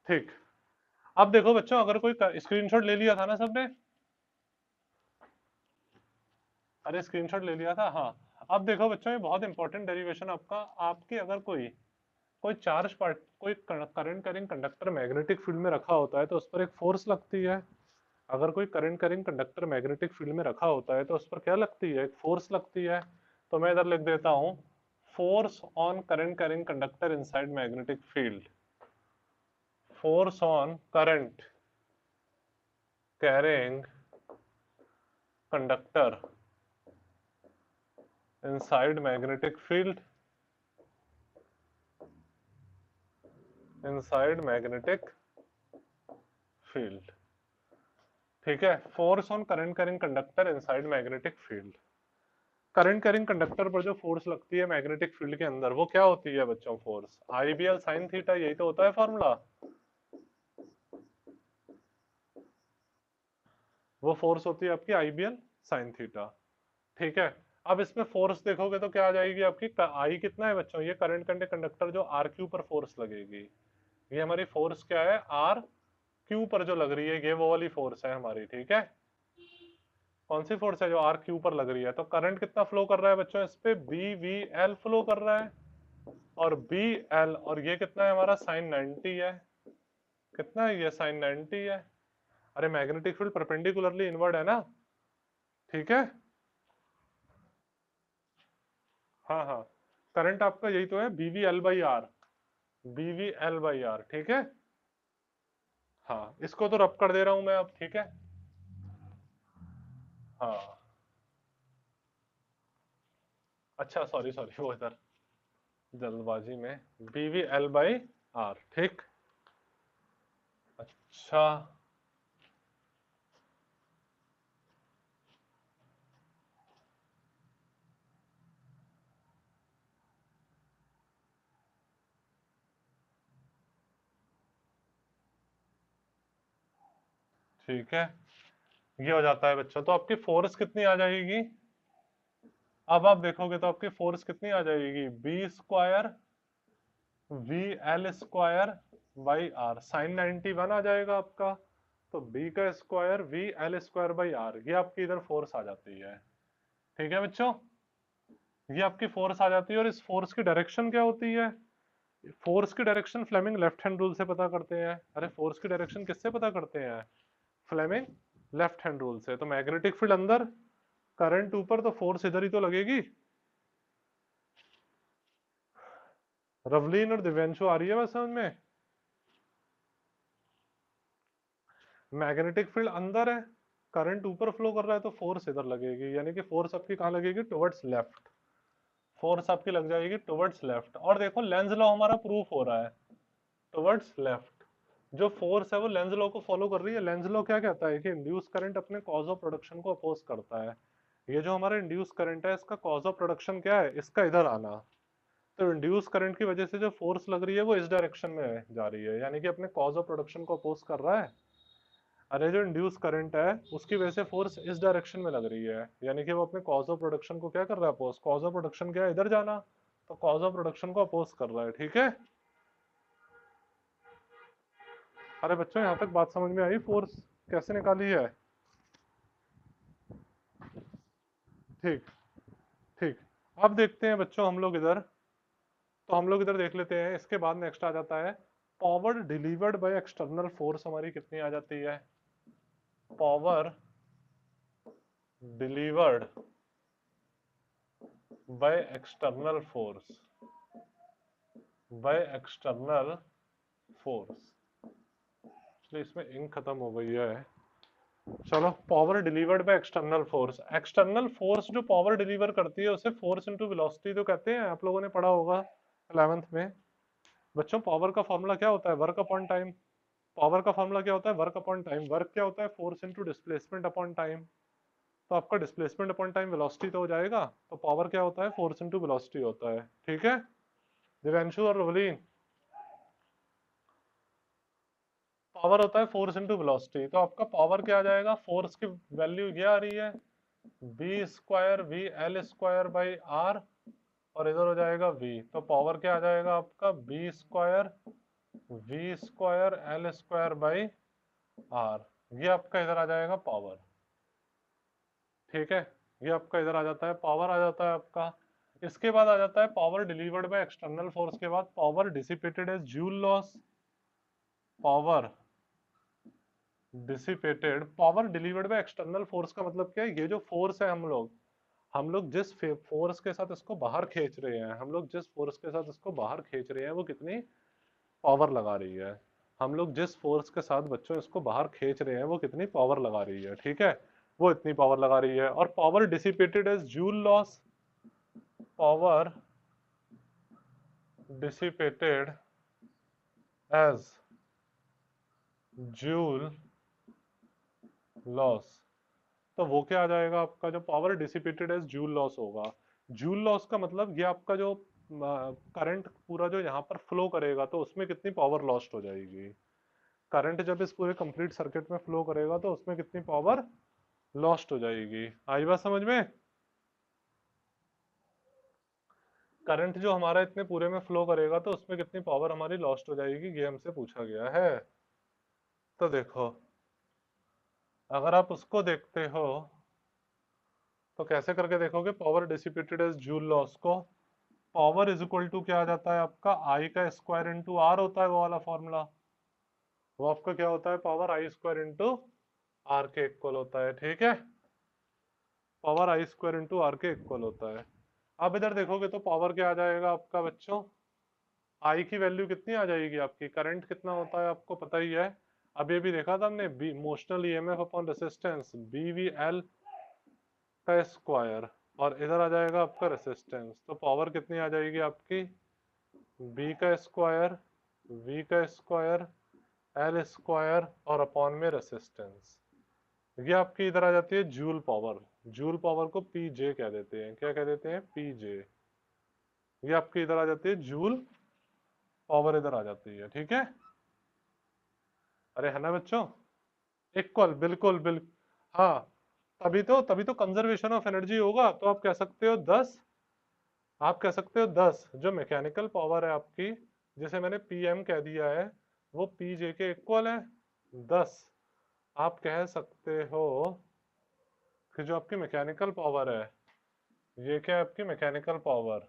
ठीक। अब देखो बच्चों, अगर कोई स्क्रीनशॉट ले लिया था ना सबने? अरे स्क्रीनशॉट ले लिया था, हाँ। अब देखो बच्चों, ये बहुत इंपॉर्टेंट डेरिवेशन आपका। आपके अगर कोई कोई चार्ज पार्ट, कोई current carrying conductor magnetic field में रखा होता है तो उस पर एक फोर्स लगती है। अगर कोई current carrying conductor magnetic field में रखा होता है तो उस पर क्या लगती है? एक फोर्स लगती है। तो मैं इधर लिख देता हूं, force on current carrying conductor inside magnetic field. Force on current carrying conductor inside magnetic field, inside magnetic field। ठीक है, force on current carrying conductor inside magnetic field. Current carrying conductor पर जो फोर्स लगती है magnetic field के अंदर, वो क्या होती है बच्चों? फोर्स IBL sin थीटा, यही तो होता है फॉर्मूला। वो फोर्स होती है आपकी IBL sin थीटा। ठीक है। अब इसमें फोर्स देखोगे तो क्या आ जाएगी आपकी? आई कितना है बच्चों? ये करंट कंडक्टर जो RQ पर फोर्स लगेगी, ये हमारी फोर्स क्या है? आर क्यू पर जो लग रही है, ये वो वाली फोर्स है हमारी। ठीक है, कौन सी फोर्स है? जो आर क्यू पर लग रही है। तो करंट कितना फ्लो कर रहा है बच्चों? इस पे BVL फ्लो कर रहा है, और BL, और ये कितना है हमारा? साइन 90 है। कितना है ये? साइन 90 है। अरे मैग्नेटिक फील्ड परपेंडिकुलरली इनवर्ड है ना। ठीक है, हाँ हाँ, करंट आपका यही तो है, BVL/R। BVL/R, ठीक है। हाँ, इसको तो रब कर दे रहा हूं मैं अब। ठीक है, हाँ, अच्छा सॉरी सॉरी, वो इधर जल्दबाजी में, BVL/R। ठीक, अच्छा, ठीक है, ये हो जाता है बच्चों। तो आपकी फोर्स कितनी आ जाएगी? अब आप देखोगे तो आपकी फोर्स कितनी आ जाएगी, B square V L square by R, sine 91 आ जाएगा आपका। तो बी का square V L square by R, ये आपकी इधर फोर्स आ जाती है। ठीक है बच्चों, ये आपकी फोर्स आ जाती है। और इस फोर्स की डायरेक्शन क्या होती है, फोर्स की direction Fleming left hand rule से पता करते हैं। अरे फोर्स की डायरेक्शन किससे पता करते हैं, फ्लेमिंग लेफ्ट हैंड रूल से। तो मैग्नेटिक फील्ड अंदर, करंट ऊपर, तो फोर्स इधर ही तो लगेगी। रवलीन और दिव्यांशु आ रही है बस समझ में, मैग्नेटिक फील्ड अंदर है, करंट ऊपर फ्लो कर रहा है, तो फोर्स इधर लगेगी, यानी कि फोर्स आपकी कहाँ लगेगी, टुवर्ड्स लेफ्ट। फोर्स आपकी लग जाएगी टुवर्ड्स लेफ्ट। और देखो लेंज लॉ हमारा प्रूफ हो रहा है, टुवर्ड्स लेफ्ट। जो फोर्स है वो लेंज लॉ को फॉलो कर रही है। लेंज लॉ क्या कहता है कि इंड्यूस करंट अपने कॉज ऑफ प्रोडक्शन को अपोज करता है। ये जो हमारा इंड्यूस करंट है, इसका कॉज ऑफ प्रोडक्शन क्या है, इसका इधर आना। तो इंड्यूस करंट की वजह से जो फोर्स लग रही है वो इस डायरेक्शन में जा रही है, यानी कि अपने कॉज ऑफ प्रोडक्शन को अपोज कर रहा है। अरे जो इंड्यूस करंट है उसकी वजह से फोर्स इस डायरेक्शन में लग रही है, यानी कि वो अपने कॉज ऑफ प्रोडक्शन को क्या कर रहा है, अपोज। कॉज ऑफ प्रोडक्शन क्या है, इधर जाना, तो कॉज ऑफ प्रोडक्शन को अपोज कर रहा है। ठीक है। अरे बच्चों यहाँ तक बात समझ में आई, फोर्स कैसे निकाली है। ठीक। ठीक। अब देखते हैं बच्चों हम लोग इधर, तो हम लोग इधर देख लेते हैं। इसके बाद नेक्स्ट आ जाता है power delivered by external force, हमारी कितनी आ जाती है, power delivered by external force, bye external force. इसलिए इसमें इंक खत्म हो गई है। चलो, power delivered by external force. External force जो पावर डिलीवर करती है उसे फोर्स इनटू वेलोसिटी तो कहते हैं, आप लोगों ने पढ़ा होगा 11th में। बच्चों पावर का फॉर्मूला क्या होता है, वर्क अपॉन टाइम। पावर का फॉर्मूला क्या होता है, वर्क अपॉन टाइम। वर्क क्या होता है, force into displacement upon time. तो आपका डिस्प्लेसमेंट अपॉन टाइम वेलोसिटी तो हो जाएगा, तो पावर क्या होता है, फोर्स इनटू वेलोसिटी होता है। ठीक है दिव्यांशु और रवलीन, पावर होता है फोर्स इनटू वेलोसिटी। तो आपका पावर क्या आ जाएगा, फोर्स की वैल्यू ये आ रही है, B square V L square by R, और इधर हो जाएगा v। तो पावर क्या आ जाएगा आपका, B square V square L square by R. ये आपका इधर आ जाएगा पावर। ठीक है, ये आपका इधर आ जाता है, पावर आ जाता है आपका। इसके बाद आ जाता है power delivered by external force के बाद power dissipated as Joule loss. Power dissipated, power delivered by external force का मतलब क्या है, ये जो फोर्स है हम लोग जिस फोर्स के साथ इसको बाहर खींच रहे हैं, हम लोग जिस फोर्स के साथ इसको बाहर खींच रहे हैं वो कितनी पावर लगा रही है। हम लोग जिस फोर्स के साथ बच्चों इसको बाहर खींच रहे हैं वो कितनी पावर लगा रही है। ठीक है, वो इतनी पावर लगा रही है। और power dissipated as Joule loss, power dissipated as Joule loss. तो वो क्या आ जाएगा आपका, जो power dissipated as Joule loss होगा। जूल लॉस का मतलब ये आपका जो करंट पूरा जो यहाँ पर फ्लो करेगा तो उसमें कितनी पावर लॉस्ट हो जाएगी। करंट जब इस पूरे कंप्लीट सर्किट में फ्लो करेगा तो उसमें कितनी पावर लॉस्ट हो जाएगी। आई बात समझ में, करंट जो हमारा इतने पूरे में फ्लो करेगा तो उसमें कितनी पावर हमारी लॉस्ट हो जाएगी, ये हमसे पूछा गया है। तो देखो, अगर आप उसको देखते हो तो कैसे करके देखोगे, power dissipated as Joule loss को, पावर इज इक्वल टू क्या आ जाता है आपका, आई का स्क्वायर इंटू आर होता है वो वाला फॉर्मूला। वो आपका क्या होता है, power I square into R के इक्वल होता है। ठीक है, power I square into R के इक्वल होता है। अब इधर देखोगे तो पावर क्या आ जाएगा आपका बच्चों, आई की वैल्यू कितनी आ जाएगी आपकी, करंट कितना होता है आपको पता ही है, अभी भी देखा था हमने, B motional EMF upon resistance, B V L का स्क्वायर, और इधर आ जाएगा आपका रेसिस्टेंस। तो पावर कितनी आ जाएगी आपकी, बी का स्क्वायर वी का स्क्वायर एल स्क्वायर और अपॉन में रेसिस्टेंस। ये आपकी इधर आ जाती है जूल पावर। जूल पावर को पी जे कह देते हैं, क्या कह देते हैं, पी जे। ये आपकी इधर आ जाती है जूल पावर, इधर आ जाती है। ठीक है, अरे है ना बच्चों, इक्वल, बिल्कुल बिल्कुल। हाँ, तभी तो कंजर्वेशन ऑफ एनर्जी होगा। तो आप कह सकते हो 10, आप कह सकते हो 10 जो मैकेनिकल पावर है आपकी, जिसे मैंने पीएम कह दिया है, वो पीजे के इक्वल है 10। आप कह सकते हो कि जो आपकी मैकेनिकल पावर है, ये क्या है आपकी मैकेनिकल पावर,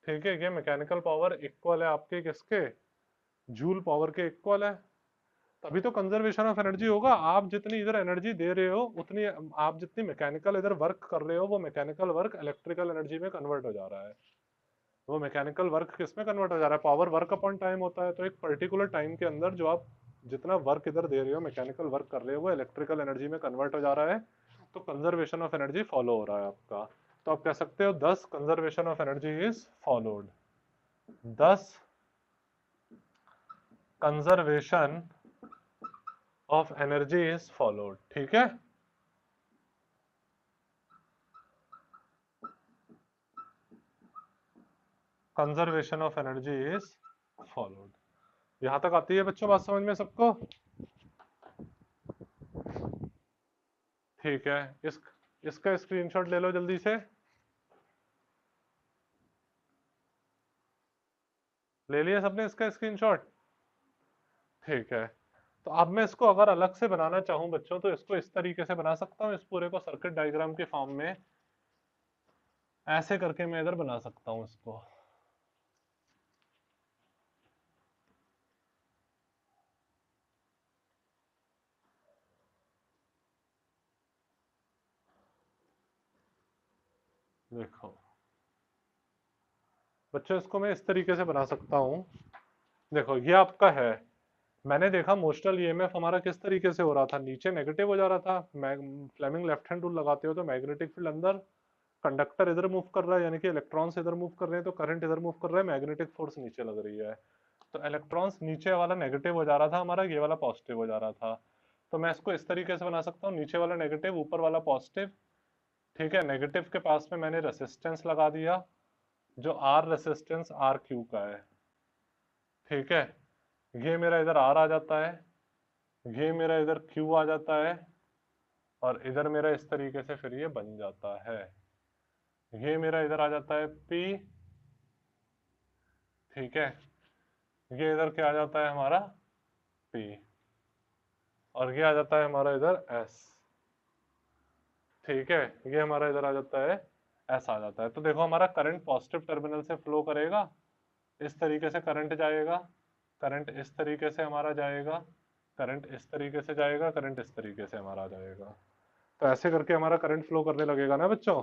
ठीक है, ये मैकेनिकल पावर इक्वल है आपके किसके, जूल पावर के इक्वल है। तभी तो कंजर्वेशन ऑफ एनर्जी होगा। आप जितनी इधर एनर्जी दे रहे हो उतनी, आप जितनी मैकेनिकल इधर वर्क कर रहे हो, वो मैकेनिकल वर्क इलेक्ट्रिकल एनर्जी में कन्वर्ट हो जा रहा है। वो मैकेनिकल वर्क किस में कन्वर्ट हो जा रहा है, पावर वर्क अपॉन टाइम होता है। तो एक पर्टिकुलर टाइम के अंदर जो आप जितना वर्क इधर दे रहे हो, मैकेनिकल वर्क कर रहे हो, वो इलेक्ट्रिकल एनर्जी में कन्वर्ट हो जा रहा है। तो कंजर्वेशन ऑफ एनर्जी फॉलो हो रहा है आपका। तो आप कह सकते हो 10 conservation of energy is followed, 10 conservation of energy is followed, ठीक है। Conservation of energy is followed. यहां तक आती है बच्चों बात समझ में सबको? ठीक है। इसका स्क्रीनशॉट ले लो जल्दी से। ले लिया सबने इसका स्क्रीनशॉट? ठीक है। तो अब मैं इसको अगर अलग से बनाना चाहूं बच्चों, तो इसको इस तरीके से बना सकता हूं, इस पूरे को सर्किट डायग्राम के फॉर्म में ऐसे करके मैं इधर बना सकता हूं इसको। देखो बच्चों, इसको मैं इस तरीके से बना सकता हूं। देखो ये आपका है, मैंने देखा मोशनल ईएमएफ हमारा किस तरीके से हो रहा था, नीचे नेगेटिव हो जा रहा था। फ्लेमिंग लेफ्ट हैंड रूल लगाते हो तो मैग्नेटिक फील्ड अंदर, कंडक्टर इधर मूव कर रहा है, यानी कि इलेक्ट्रॉन्स इधर मूव कर रहे हैं, तो करंट इधर मूव कर रहा है, मैग्नेटिक फोर्स नीचे लग रही है। तो इलेक्ट्रॉन्स नीचे वाला नेगेटिव हो जा रहा था हमारा, ये वाला पॉजिटिव हो जा रहा था। तो मैं इसको इस तरीके से बना सकता हूँ, नीचे वाला नेगेटिव, ऊपर वाला पॉजिटिव। ठीक है, नेगेटिव के पास में मैंने रेसिस्टेंस लगा दिया, जो आर रेसिस्टेंस आर क्यू का है। ठीक है, ये मेरा इधर आर आ जाता है, ये मेरा इधर क्यू आ जाता है, और इधर मेरा इस तरीके से फिर ये बन जाता है। ये मेरा इधर आ जाता है पी, ठीक है, ये इधर क्या आ जाता है हमारा पी, और ये आ जाता है हमारा इधर एस। ठीक है, ये हमारा इधर आ जाता है एस आ जाता है। तो देखो हमारा करंट पॉजिटिव टर्मिनल से फ्लो करेगा, इस तरीके से करंट जाएगा, करंट इस तरीके से हमारा जाएगा, करंट इस तरीके से जाएगा, करंट इस तरीके से हमारा जाएगा। तो ऐसे करके हमारा करंट फ्लो करने लगेगा ना बच्चों,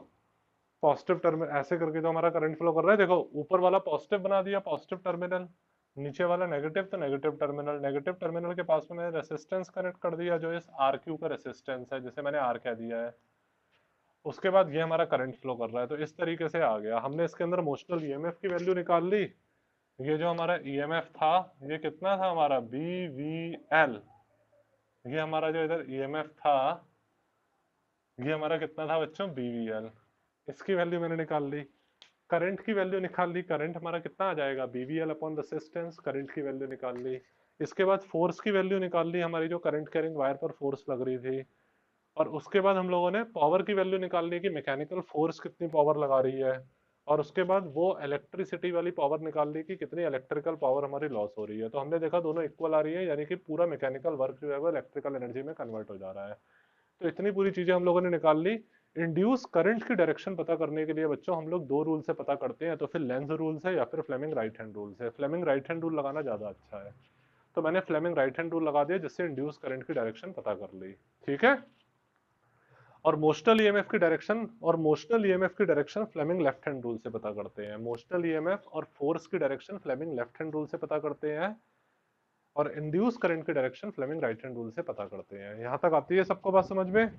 पॉजिटिव टर्मिनल ऐसे करके तो हमारा करंट फ्लो कर रहा है। देखो ऊपर वाला पॉजिटिव बना दिया, पॉजिटिव टर्मिनल, नीचे वाला नेगेटिव, तो नेगेटिव टर्मिनल, नेगेटिव टर्मिनल के पास में मैंने रेसिस्टेंस कनेक्ट कर दिया, जो इस आर क्यू का रेसिस्टेंस है, जिसे मैंने आर कह दिया है। उसके बाद ये हमारा करंट फ्लो कर रहा है। तो इस तरीके से आ गया, हमने इसके अंदर मोशनल ईएमएफ की वैल्यू निकाल ली। ये जो हमारा ईएमएफ था, ये कितना था हमारा बी वी एल, ये हमारा जो इधर ईएमएफ था, ये हमारा कितना था बच्चों, बी वी एल। इसकी वैल्यू मैंने निकाल ली। करंट की वैल्यू निकाल ली, करंट हमारा कितना आ जाएगा, बीवीएल अपॉन रेसिस्टेंस, करंट की वैल्यू निकाल ली। इसके बाद फोर्स की वैल्यू निकाल ली, हमारी जो करंट कैरिंग वायर पर फोर्स लग रही थी। और उसके बाद हम लोगों ने पावर की वैल्यू निकाल ली कि मैकेनिकल फोर्स कितनी पावर लगा रही है। और उसके बाद वो इलेक्ट्रिसिटी वाली पावर निकाल ली कि कितनी इलेक्ट्रिकल पावर हमारी लॉस हो रही है। तो हमने देखा दोनों इक्वल आ रही है, यानी कि पूरा मैकेनिकल वर्क जो है वो इलेक्ट्रिकल एनर्जी में कन्वर्ट हो जा रहा है। तो इतनी पूरी चीजें हम लोगों ने निकाल ली। इंड्यूस करंट की डायरेक्शन पता करने के लिए बच्चों हम लोग दो रूल से पता करते हैं, तो फिर लेंज रूल से या फिर फ्लेमिंग राइट हैंड रूल से। फ्लेमिंग राइट हैंड रूल लगाना ज्यादा अच्छा है, तो मैंने फ्लेमिंग राइट हैंड रूल लगा दिया, जिससे इंड्यूस करंट की डायरेक्शन पता कर ली। ठीक है, और मोशनल ईएमएफ की डायरेक्शन, और मोशनल ईएमएफ की direction Fleming left hand rule से पता करते हैं। मोशनल ईएमएफ और फोर्स की direction Fleming left hand rule से पता करते हैं, और इंड्यूस करंट की direction Fleming right hand rule से पता करते हैं। यहां तक आती है सबको बात समझ में?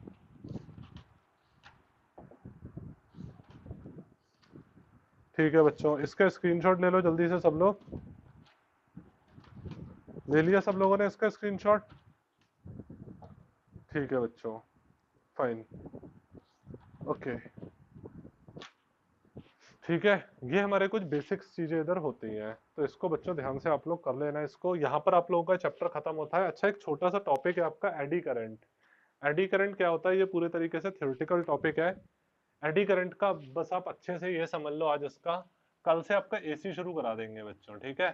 ठीक है बच्चों, इसका स्क्रीनशॉट ले लो जल्दी से सब लोग। ले लिया सब लोगों ने इसका स्क्रीनशॉट? ठीक है बच्चों, फाइन, ओके। ठीक है, ये हमारे कुछ बेसिक्स चीजें इधर होती हैं, तो इसको बच्चों ध्यान से आप लोग कर लेना। इसको यहाँ पर आप लोगों का चैप्टर खत्म होता है। अच्छा, एक छोटा सा टॉपिक है आपका एडी करंट। एडी करंट क्या होता है, ये पूरे तरीके से थ्योरेटिकल टॉपिक है। एडी करंट का बस आप अच्छे से ये समझ लो आज इसका, कल से आपका एसी शुरू करा देंगे बच्चों, ठीक है।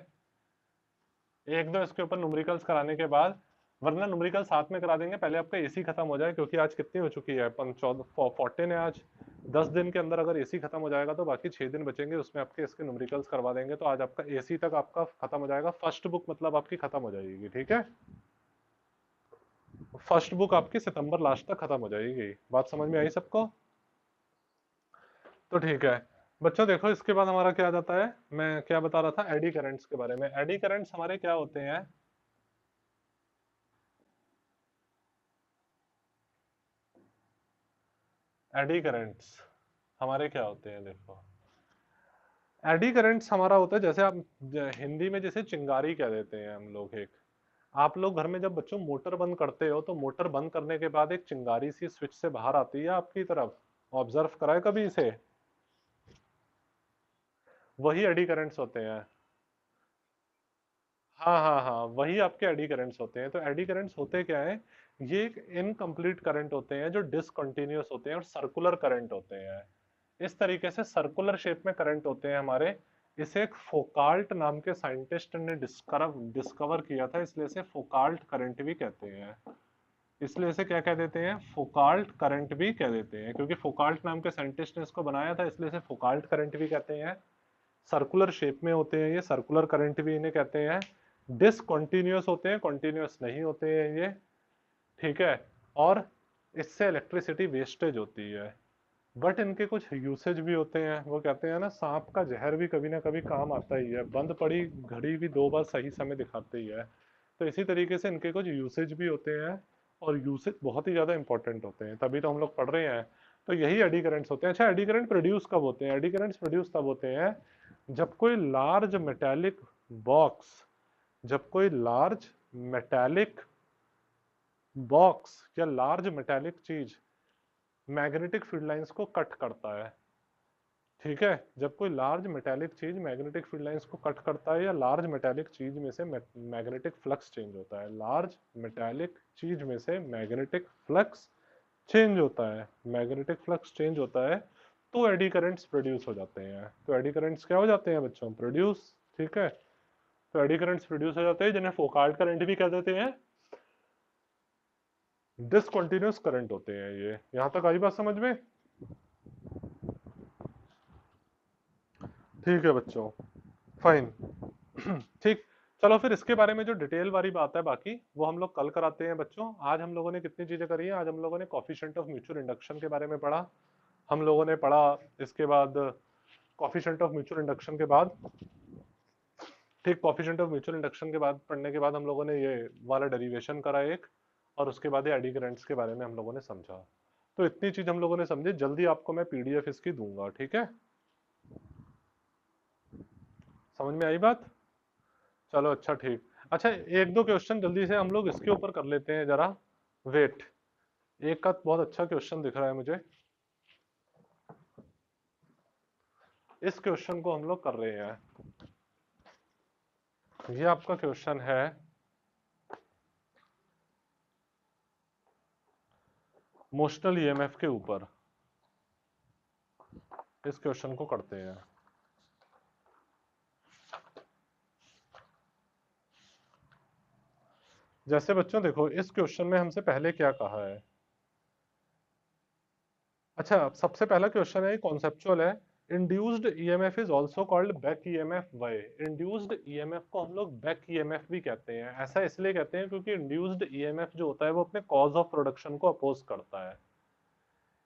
एक दो इसके ऊपर न्यूमेरिकल्स कराने के बाद, वरना न्यूमेरिकल साथ में करा देंगे, पहले आपका एसी खत्म हो जाए, क्योंकि आज कितनी हो चुकी है, 14 है आज। 10 दिन के अंदर अगर एसी खत्म हो जाएगा तो बाकी 6 दिन बचेंगे, उसमें आपके इसके न्यूमेरिकल्स करवा देंगे। तो आज आपका एसी तक आपका खत्म हो जाएगा, फर्स्ट बुक मतलब आपकी खत्म हो जाएगी, ठीक है। फर्स्ट बुक आपकी सितंबर लास्ट तक खत्म हो जाएगी। बात समझ में आई सबको? तो ठीक है बच्चों, देखो इसके बाद हमारा क्या आ जाता है, मैं क्या बता रहा था एडी करंट्स के बारे में। एडी करंट्स हमारे क्या होते हैं, एडी करंट्स हमारे क्या होते हैं, देखो एडी करंट्स हमारा होता है, जैसे आप हिंदी में जैसे चिंगारी कह देते हैं हम लोग। एक आप लोग घर में जब बच्चों मोटर बंद करते हो, तो मोटर बंद करने के बाद एक चिंगारी सी स्विच से बाहर आती है आपकी तरफ, ऑब्जर्व करा है कभी इसे? वही एडी करंट्स होते हैं। हाँ हाँ हाँ, वही आपके एडी करंट्स होते हैं। तो एडी करंट्स होते क्या है, ये एक इनकम्प्लीट करंट होते हैं जो डिसकंटिन्यूअस होते हैं और सर्कुलर करंट होते हैं। इस तरीके से सर्कुलर शेप में करंट होते हैं हमारे। इसे एक फोकाल्ट नाम के साइंटिस्ट ने डिस्कवर किया था, इसलिए इसे फोकाल्ट करंट भी कहते हैं। इसलिए इसे क्या कह देते हैं, फोकाल्ट करंट भी कह देते हैं, क्योंकि फोकाल्ट नाम के साइंटिस्ट ने इसको बनाया था, इसलिए इसे फोकाल्ट करंट भी कहते हैं। सर्कुलर शेप में होते हैं ये, सर्कुलर करंट भी इन्हें कहते हैं। डिसकंटिन्यूअस होते हैं, कंटिन्यूअस नहीं होते हैं ये, ठीक है। और इससे इलेक्ट्रिसिटी वेस्टेज होती है। बट इनके कुछ यूसेज भी होते हैं। वो कहते हैं ना, सांप का जहर भी कभी ना कभी काम आता ही है, बंद पड़ी घड़ी भी 2 बार सही समय दिखाते ही है। तो इसी तरीके से इनके कुछ यूसेज भी होते हैं, और यूसेज बहुत ही ज्यादा इंपॉर्टेंट होते हैं, तभी तो हम लोग पढ़ रहे हैं। तो यही एडी करंट्स होते हैं। अच्छा, एडी करंट प्रोड्यूस कब होते हैं? एडी करंट्स प्रोड्यूस तब होते हैं जब कोई लार्ज मेटेलिक बॉक्स, जब कोई लार्ज मेटेलिक बॉक्स या लार्ज मेटेलिक चीज मैग्नेटिक फील्ड लाइंस को कट करता है, ठीक है। जब कोई लार्ज मेटेलिक चीज मैग्नेटिक फील्ड लाइंस को कट करता है, या लार्ज मेटेलिक चीज में से मैग्नेटिक फ्लक्स चेंज होता है, लार्ज मेटेलिक चीज में से मैग्नेटिक फ्लक्स चेंज होता है, मैग्नेटिक फ्लक्स चेंज होता है, तो एडी करंट्स प्रोड्यूस हो जाते हैं। तो एडी करंट्स क्या हो जाते हैं बच्चों, प्रोड्यूस, ठीक है। तो एडी करंट्स प्रोड्यूस हो जाते हैं, जिन्हें फोकाल्ट करंट भी कह देते हैं। डिसकंटिन्यूअस करंट होते हैं ये। यहां तक आई बात समझ में? ठीक है बच्चों, फाइन। ठीक, चलो फिर इसके बारे में जो डिटेल वाली बात है बाकी, वो हम लोग कल कराते हैं बच्चों। आज हम लोगों ने कितनी चीजें करी हैं, आज हम लोगों ने कोफिशिएंट ऑफ म्यूचुअल इंडक्शन के बारे में पढ़ा, हम लोगों ने पढ़ा। इसके बाद कोफिशिएंट ऑफ म्यूचुअल इंडक्शन के बाद, ठीक, कोफिशिएंट ऑफ म्यूचुअल इंडक्शन के बाद पढ़ने के बाद हम लोगों ने ये वाला डेरिवेशन करा एक, और उसके बाद ये एडी करंट्स के बारे में हम लोगों ने समझा। तो इतनी चीज हम लोगों ने समझी। जल्दी आपको मैं पीडीएफ इसकी दूंगा, ठीक है। समझ में आई बात? चलो अच्छा, ठीक। अच्छा, एक दो क्वेश्चन जल्दी से हम लोग इसके ऊपर कर लेते हैं जरा। वेट, एक का बहुत अच्छा क्वेश्चन दिख रहा है मुझे, इस क्वेश्चन को हम लोग कर रहे हैं। ये आपका क्वेश्चन है, मोशनल ईएमएफ के ऊपर। इस क्वेश्चन को करते हैं। जैसे बच्चों देखो, इस क्वेश्चन में हमसे पहले क्या कहा है। अच्छा, सबसे पहला क्वेश्चन है, कॉन्सेप्चुअल है। Induced EMF is also called back EMF why? Induced EMF को हम लोग बैक ईएमएफ भी कहते हैं। ऐसा इसलिए कहते हैं क्योंकि इंड्यूस्ड ईएमएफ जो होता है वो अपने कॉज ऑफ प्रोडक्शन को अपोज करता है।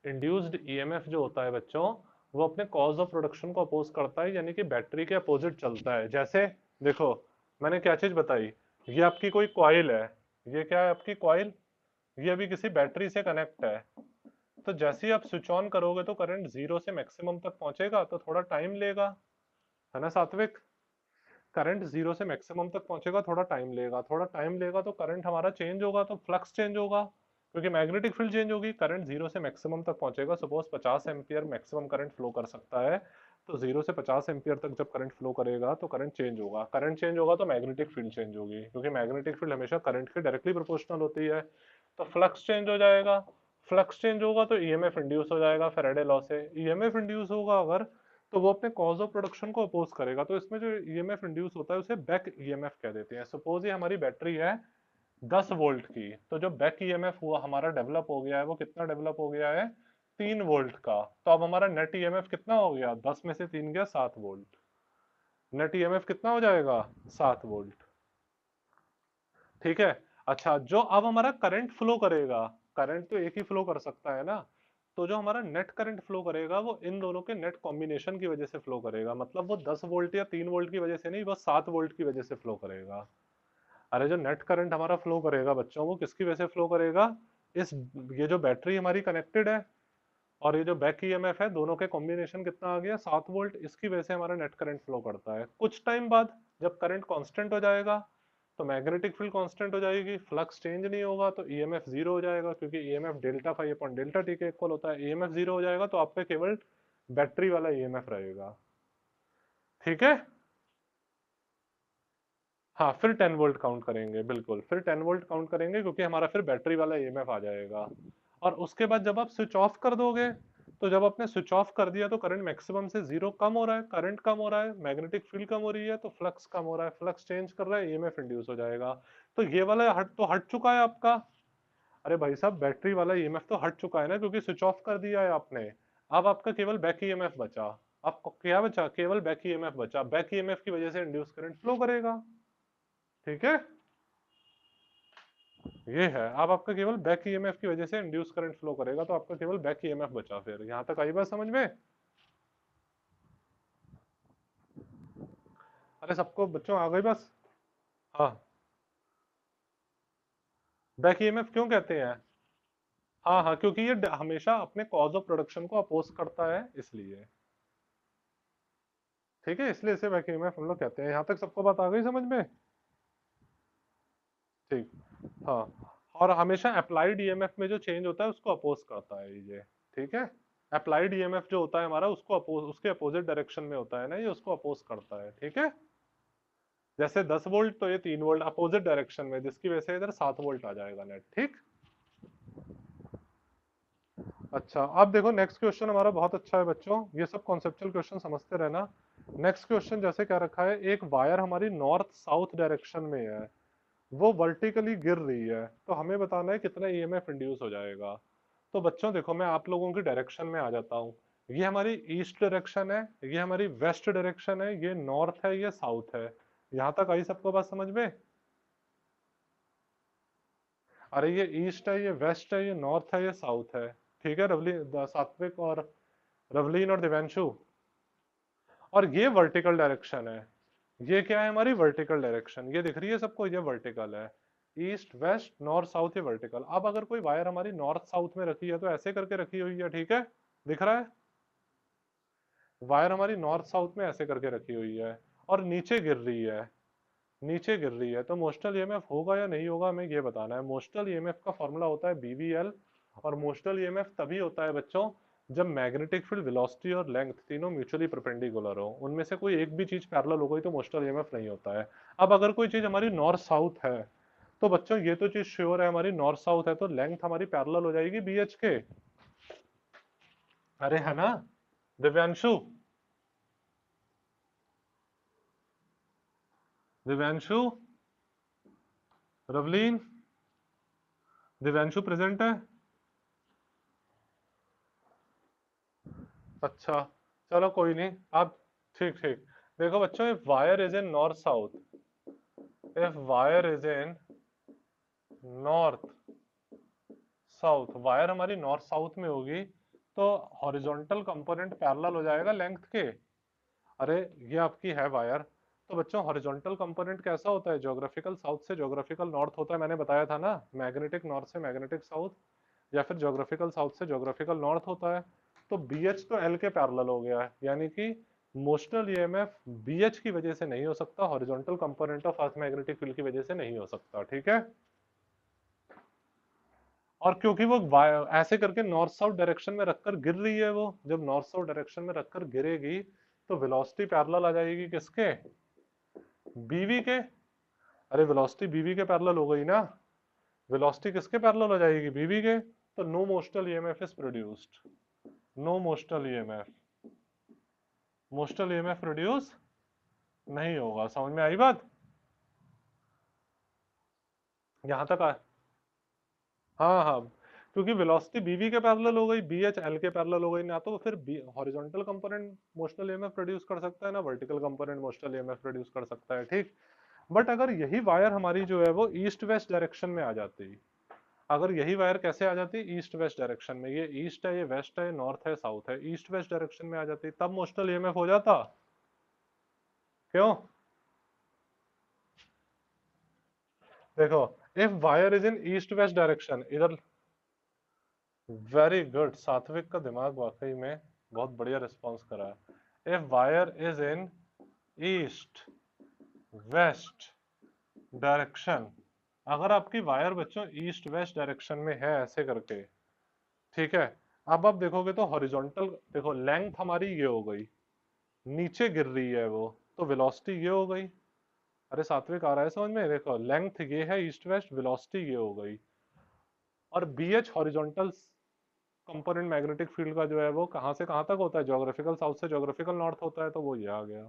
इंड्यूस्ड ईएमएफ जो होता है बच्चों, वो अपने कॉज ऑफ प्रोडक्शन को अपोज करता है, यानी कि बैटरी के अपोजिट चलता है। जैसे देखो, मैंने क्या चीज बताई, ये आपकी कोई कॉइल है, ये क्या है आपकी कॉइल, ये अभी किसी बैटरी से कनेक्ट है। तो जैसे ही आप स्विच ऑन करोगे तो करंट 0 से मैक्सिमम तक पहुंचेगा, तो थोड़ा टाइम लेगा, है ना सात्विक? करंट 0 से मैक्सिमम तक पहुंचेगा, थोड़ा टाइम लेगा, थोड़ा टाइम लेगा तो करंट हमारा चेंज होगा, तो फ्लक्स चेंज होगा, क्योंकि मैग्नेटिक फील्ड चेंज होगी। करंट 0 से मैक्सिमम तक पहुंचेगा, suppose 50 ampere maximum current flow कर सकता है, तो 0 से 50 एम्पियर तक जब करंट फ्लो करेगा तो करंट चेंज होगा। करंट चेंज होगा तो मैग्नेटिक फील्ड चेंज होगी, क्योंकि मैग्नेटिक फील्ड हमेशा करंट के डायरेक्टली प्रोपोर्शनल होती है। तो फ्लक्स चेंज हो जाएगा। फ्लक्स चेंज होगा तो ईएमएफ इंड्यूस हो जाएगा फैराडे लॉ से। ईएमएफ इंड्यूस होगा अगर, तो वो अपने कॉज ऑफ प्रोडक्शन को अपोज करेगा। तो इसमें जो ईएमएफ इंड्यूस होता है उसे बैक ईएमएफ कह देते हैं। सपोज ये हमारी बैटरी है 10 वोल्ट की, तो जो बैक ईएमएफ हुआ हमारा डेवलप हो गया है वो कितना डेवलप हो गया है, 3 वोल्ट का। तो अब हमारा नेट ईएमएफ कितना हो गया, 10 में से 3 गया 7 वोल्ट। नेट ईएमएफ कितना हो जाएगा, 7 वोल्ट। ठीक है। अच्छा, जो अब हमारा करंट फ्लो करेगा, करंट तो एक ही फ्लो कर सकता है ना, तो जो हमारा नेट करंट फ्लो करेगा वो इन दोनों के नेट कॉम्बिनेशन की वजह से फ्लो करेगा। मतलब वो 10 वोल्ट या 3 वोल्ट की वजह से नहीं, वो 7 वोल्ट की वजह से फ्लो करेगा। अरे जो नेट करंट हमारा फ्लो करेगा बच्चों, वो किसकी वजह से फ्लो करेगा, इस, ये जो बैटरी हमारी कनेक्टेड है और ये जो बैक ईएमएफ है, दोनों के कॉम्बिनेशन कितना आ गया, 7 वोल्ट। इसकी वजह से हमारा नेट करंट फ्लो करता है। कुछ टाइम बाद जब करंट कांस्टेंट हो जाएगा तो मैग्नेटिक फील्ड कांस्टेंट हो जाएगी, फ्लक्स चेंज नहीं होगा, तो ईएमएफ जीरो हो जाएगा, क्योंकि EMF delta phi upon delta T के इक्वल होता है। ईएमएफ जीरो हो जाएगा तो आपका केवल बैटरी वाला ईएमएफ रहेगा। ठीक है। हाँ, फिर 10 वोल्ट काउंट करेंगे, बिल्कुल फिर 10 वोल्ट काउंट करेंगे, क्योंकि हमारा फिर बैटरी वाला ईएमएफ आ जाएगा। और उसके बाद जब आप स्विच ऑफ कर दोगे, तो जब आपने स्विच ऑफ कर दिया तो करंट मैक्सिमम से जीरो कम हो रहा है, करंट कम हो रहा है, मैग्नेटिक फील्ड कम हो रही है, तो फ्लक्स कम हो रहा है, फ्लक्स चेंज कर रहा है, ईएमएफ इंड्यूस हो जाएगा। तो ये वाला हट चुका है आपका। अरे भाई साहब, बैटरी वाला ईएमएफ तो हट चुका है ना, क्योंकि स्विच ऑफ कर दिया है आपने। अब आपका केवल बैक ईएमएफ बचा। आपको क्या बचा, केवल बैक ईएमएफ बचा। बैक ईएमएफ की वजह से इंड्यूस करंट फ्लो करेगा। ठीक है। ये है, अब आपका केवल बैक ईएमएफ की वजह से इंड्यूस करंट फ्लो करेगा, तो आपका केवल बैक ईएमएफ बचा। फिर यहां तक आई बात समझ में। अरे सबको बच्चों आ गई बस। हाँ, बैक ईएमएफ क्यों कहते हैं। हाँ हाँ, क्योंकि ये हमेशा अपने कॉज ऑफ प्रोडक्शन को अपोज करता है, इसलिए। ठीक है, इसलिए इसे बैक ईएमएफ हम लोग कहते हैं। यहां तक सबको बात आ गई समझ में। ठीक। हाँ, और हमेशा अप्लाइड ईएमएफ में जो चेंज होता है उसको अपोज करता है ये। ठीक है। अप्लाइड ईएमएफ जो होता है हमारा, उसको अपोज, उसके अपोजिट डायरेक्शन में होता है ना, ये उसको अपोज करता है। ठीक है। जैसे 10 वोल्ट तो ये 3 वोल्ट अपोजिट डायरेक्शन में, जिसकी वजह से इधर 7 वोल्ट आ जाएगा नेट। ठीक। अच्छा, अब देखो नेक्स्ट क्वेश्चन हमारा बहुत अच्छा है बच्चों, ये सब कॉन्सेप्चुअल क्वेश्चन समझते रहना। नेक्स्ट क्वेश्चन जैसे क्या रखा है, एक वायर हमारी नॉर्थ साउथ डायरेक्शन में है, वो वर्टिकली गिर रही है, तो हमें बताना है कितना ईएमएफ इंड्यूस हो जाएगा। तो बच्चों देखो, मैं आप लोगों की डायरेक्शन में आ जाता हूँ। ये हमारी ईस्ट डायरेक्शन है, ये हमारी वेस्ट डायरेक्शन है, ये नॉर्थ है, ये साउथ है। यहाँ तक आई सबको बात समझ में। अरे ये ईस्ट है, ये वेस्ट है, ये नॉर्थ है, ये साउथ है। ठीक है रवली, सात्विक और रवलीन और दिव्यांशु। और ये वर्टिकल डायरेक्शन है। ये क्या है, हमारी वर्टिकल डायरेक्शन, ये दिख रही है सबको, ये वर्टिकल है। ईस्ट वेस्ट नॉर्थ साउथ, ये वर्टिकल। अब अगर कोई वायर हमारी नॉर्थ साउथ में रखी है तो ऐसे करके रखी हुई है। ठीक है, दिख रहा है, वायर हमारी नॉर्थ साउथ में ऐसे करके रखी हुई है, और नीचे गिर रही है, नीचे गिर रही है। तो मोशनल ईएमएफ होगा या नहीं होगा, हमें ये बताना है। मोशनल ईएमएफ का फॉर्मूला होता है बीवीएल। और मोशनल ईएमएफ तभी होता है बच्चों जब मैग्नेटिक फील्ड, वेलोसिटी और लेंथ तीनों म्यूचुअली परपेंडिकुलर हो। उनमें से कोई एक भी चीज पैरेलल हो गई तो मोशनल ईएमएफ नहीं होता है। अब अगर कोई चीज हमारी नॉर्थ साउथ है, तो बच्चों ये तो चीज श्योर है, हमारी नॉर्थ साउथ है तो लेंथ हमारी पैरेलल हो जाएगी बीएच के। अरे है ना दिव्यांशु। दिव्यांशु, रवलीन, दिव्यांशु प्रेजेंट है। अच्छा, चलो कोई नहीं। आप, ठीक ठीक। देखो बच्चों, if wire is in north south, if wire is in north south, wire हमारी नॉर्थ साउथ में होगी, तो हॉरिजॉन्टल कंपोनेंट पैरेलल हो जाएगा लेंथ के। अरे ये आपकी है वायर, तो बच्चों हॉरिजॉन्टल कंपोनेंट कैसा होता है, ज्योग्राफिकल साउथ से ज्योग्राफिकल नॉर्थ होता है। मैंने बताया था ना, मैग्नेटिक नॉर्थ से मैग्नेटिक साउथ, या फिर ज्योग्राफिकल साउथ से ज्योग्राफिकल नॉर्थ होता है। तो बीएच तो एल के पैरेलल हो गया है, यानी कि मोशनल ईएमएफ बीएच की वजह से नहीं हो सकता, horizontal component of earth magnetic field की वजह से नहीं हो सकता। ठीक है। और क्योंकि वो ऐसे करके नॉर्थ साउथ डायरेक्शन में रखकर गिर रही है, वो जब नॉर्थ साउथ डायरेक्शन में रखकर गिरेगी तो वेलोसिटी पैरेलल आ जाएगी किसके, बीवी के। अरे वेलोसिटी बीवी के पैरेलल हो गई ना, वेलोसिटी किसके पैरेलल हो जाएगी, बीवी के, तो no motional EMF is produced, no motional EMF, motional EMF produce नहीं होगा। समझ में आई बात, यहां तक हाँ हाँ, क्योंकि वेलोसिटी बीवी के पैरेलल हो गई, बी एच एल के पैरेलल हो गई ना, तो फिर horizontal component motional EMF produce कर सकता है ना vertical component motional EMF produce कर सकता है, ठीक। बट अगर यही वायर हमारी जो है वो ईस्ट वेस्ट डायरेक्शन में आ जाती, अगर यही वायर कैसे आ जाती, ईस्ट वेस्ट डायरेक्शन में, ये ईस्ट है, ये वेस्ट है, नॉर्थ है, साउथ है, ईस्ट वेस्ट डायरेक्शन में आ जाती, तब मोशनल ईएमएफ हो जाता। क्यों, देखो, if wire is in east west direction, इधर, वेरी गुड, सात्विक का दिमाग वाकई में बहुत बढ़िया रिस्पॉन्स करा है। If wire is in east west direction, अगर आपकी वायर बच्चों ईस्ट वेस्ट डायरेक्शन में है ऐसे करके, ठीक है, अब आप देखोगे तो हॉरिजॉन्टल, देखो लेंथ हमारी ये हो गई, नीचे गिर रही है वो, तो वेलोसिटी ये हो गई। अरे सात्विक आ रहा है समझ में, देखो लेंथ ये है ईस्ट वेस्ट, वेलोसिटी ये हो गई, और B H horizontal component magnetic field का जो है वो कहां से कहां तक होता है, ज्योग्राफिकल साउथ से ज्योग्राफिकल नॉर्थ होता है, तो वो ये आ गया,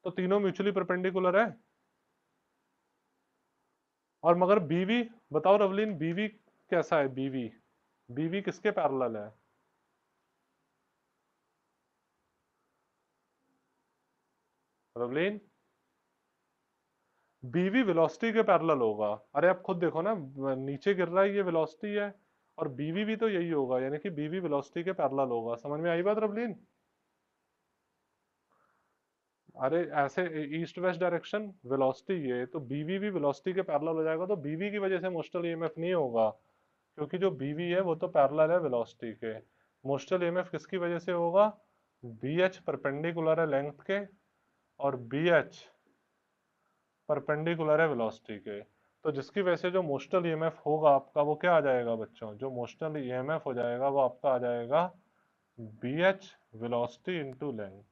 तो तीनों म्यूचुअली परपेंडिकुलर है। और मगर बीवी, बताओ रवलीन, बीवी कैसा है, बीवी, बीवी किसके पैरेलल है, रवलीन, बीवी वेलोसिटी के पैरेलल होगा। अरे आप खुद देखो ना, नीचे गिर रहा है ये वेलोसिटी है, और बीवी भी तो यही होगा, यानी कि बीवी वेलोसिटी के पैरेलल होगा। समझ में आई बात रवलीन, अरे ऐसे ईस्ट वेस्ट डायरेक्शन वेलोसिटी ये, तो बीवी भी वेलोसिटी के पैरेलल हो जाएगा, तो बीवी की वजह से मोस्टल ईएमएफ नहीं होगा, क्योंकि जो बीवी है वो तो पैरेलल है वेलोसिटी के। मोस्टल ईएमएफ किसकी वजह से होगा, बी एच परपेंडिकुलर है लेंथ के, और बी एच परपेंडिकुलर है वेलोसिटी के, तो जिसकी वजह से जो मोस्टल ईएमएफ होगा आपका वो क्या आ जाएगा बच्चों, जो मोस्टल ईएमएफ हो जाएगा वो आपका आ जाएगा B H velocity into length,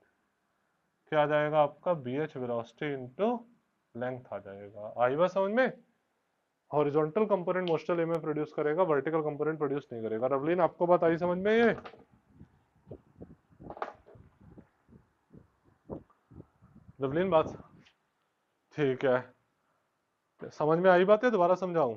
क्या आ जाएगा आपका, B H velocity into length आ जाएगा। आई बात समझ में, horizontal component motional EMF produce करेगा, वर्टिकल कंपोनेंट प्रोड्यूस नहीं करेगा। रवलीन आपको बात आई समझ में ये, रवलीन बात ठीक है, समझ में आई बात है, दोबारा समझाऊं।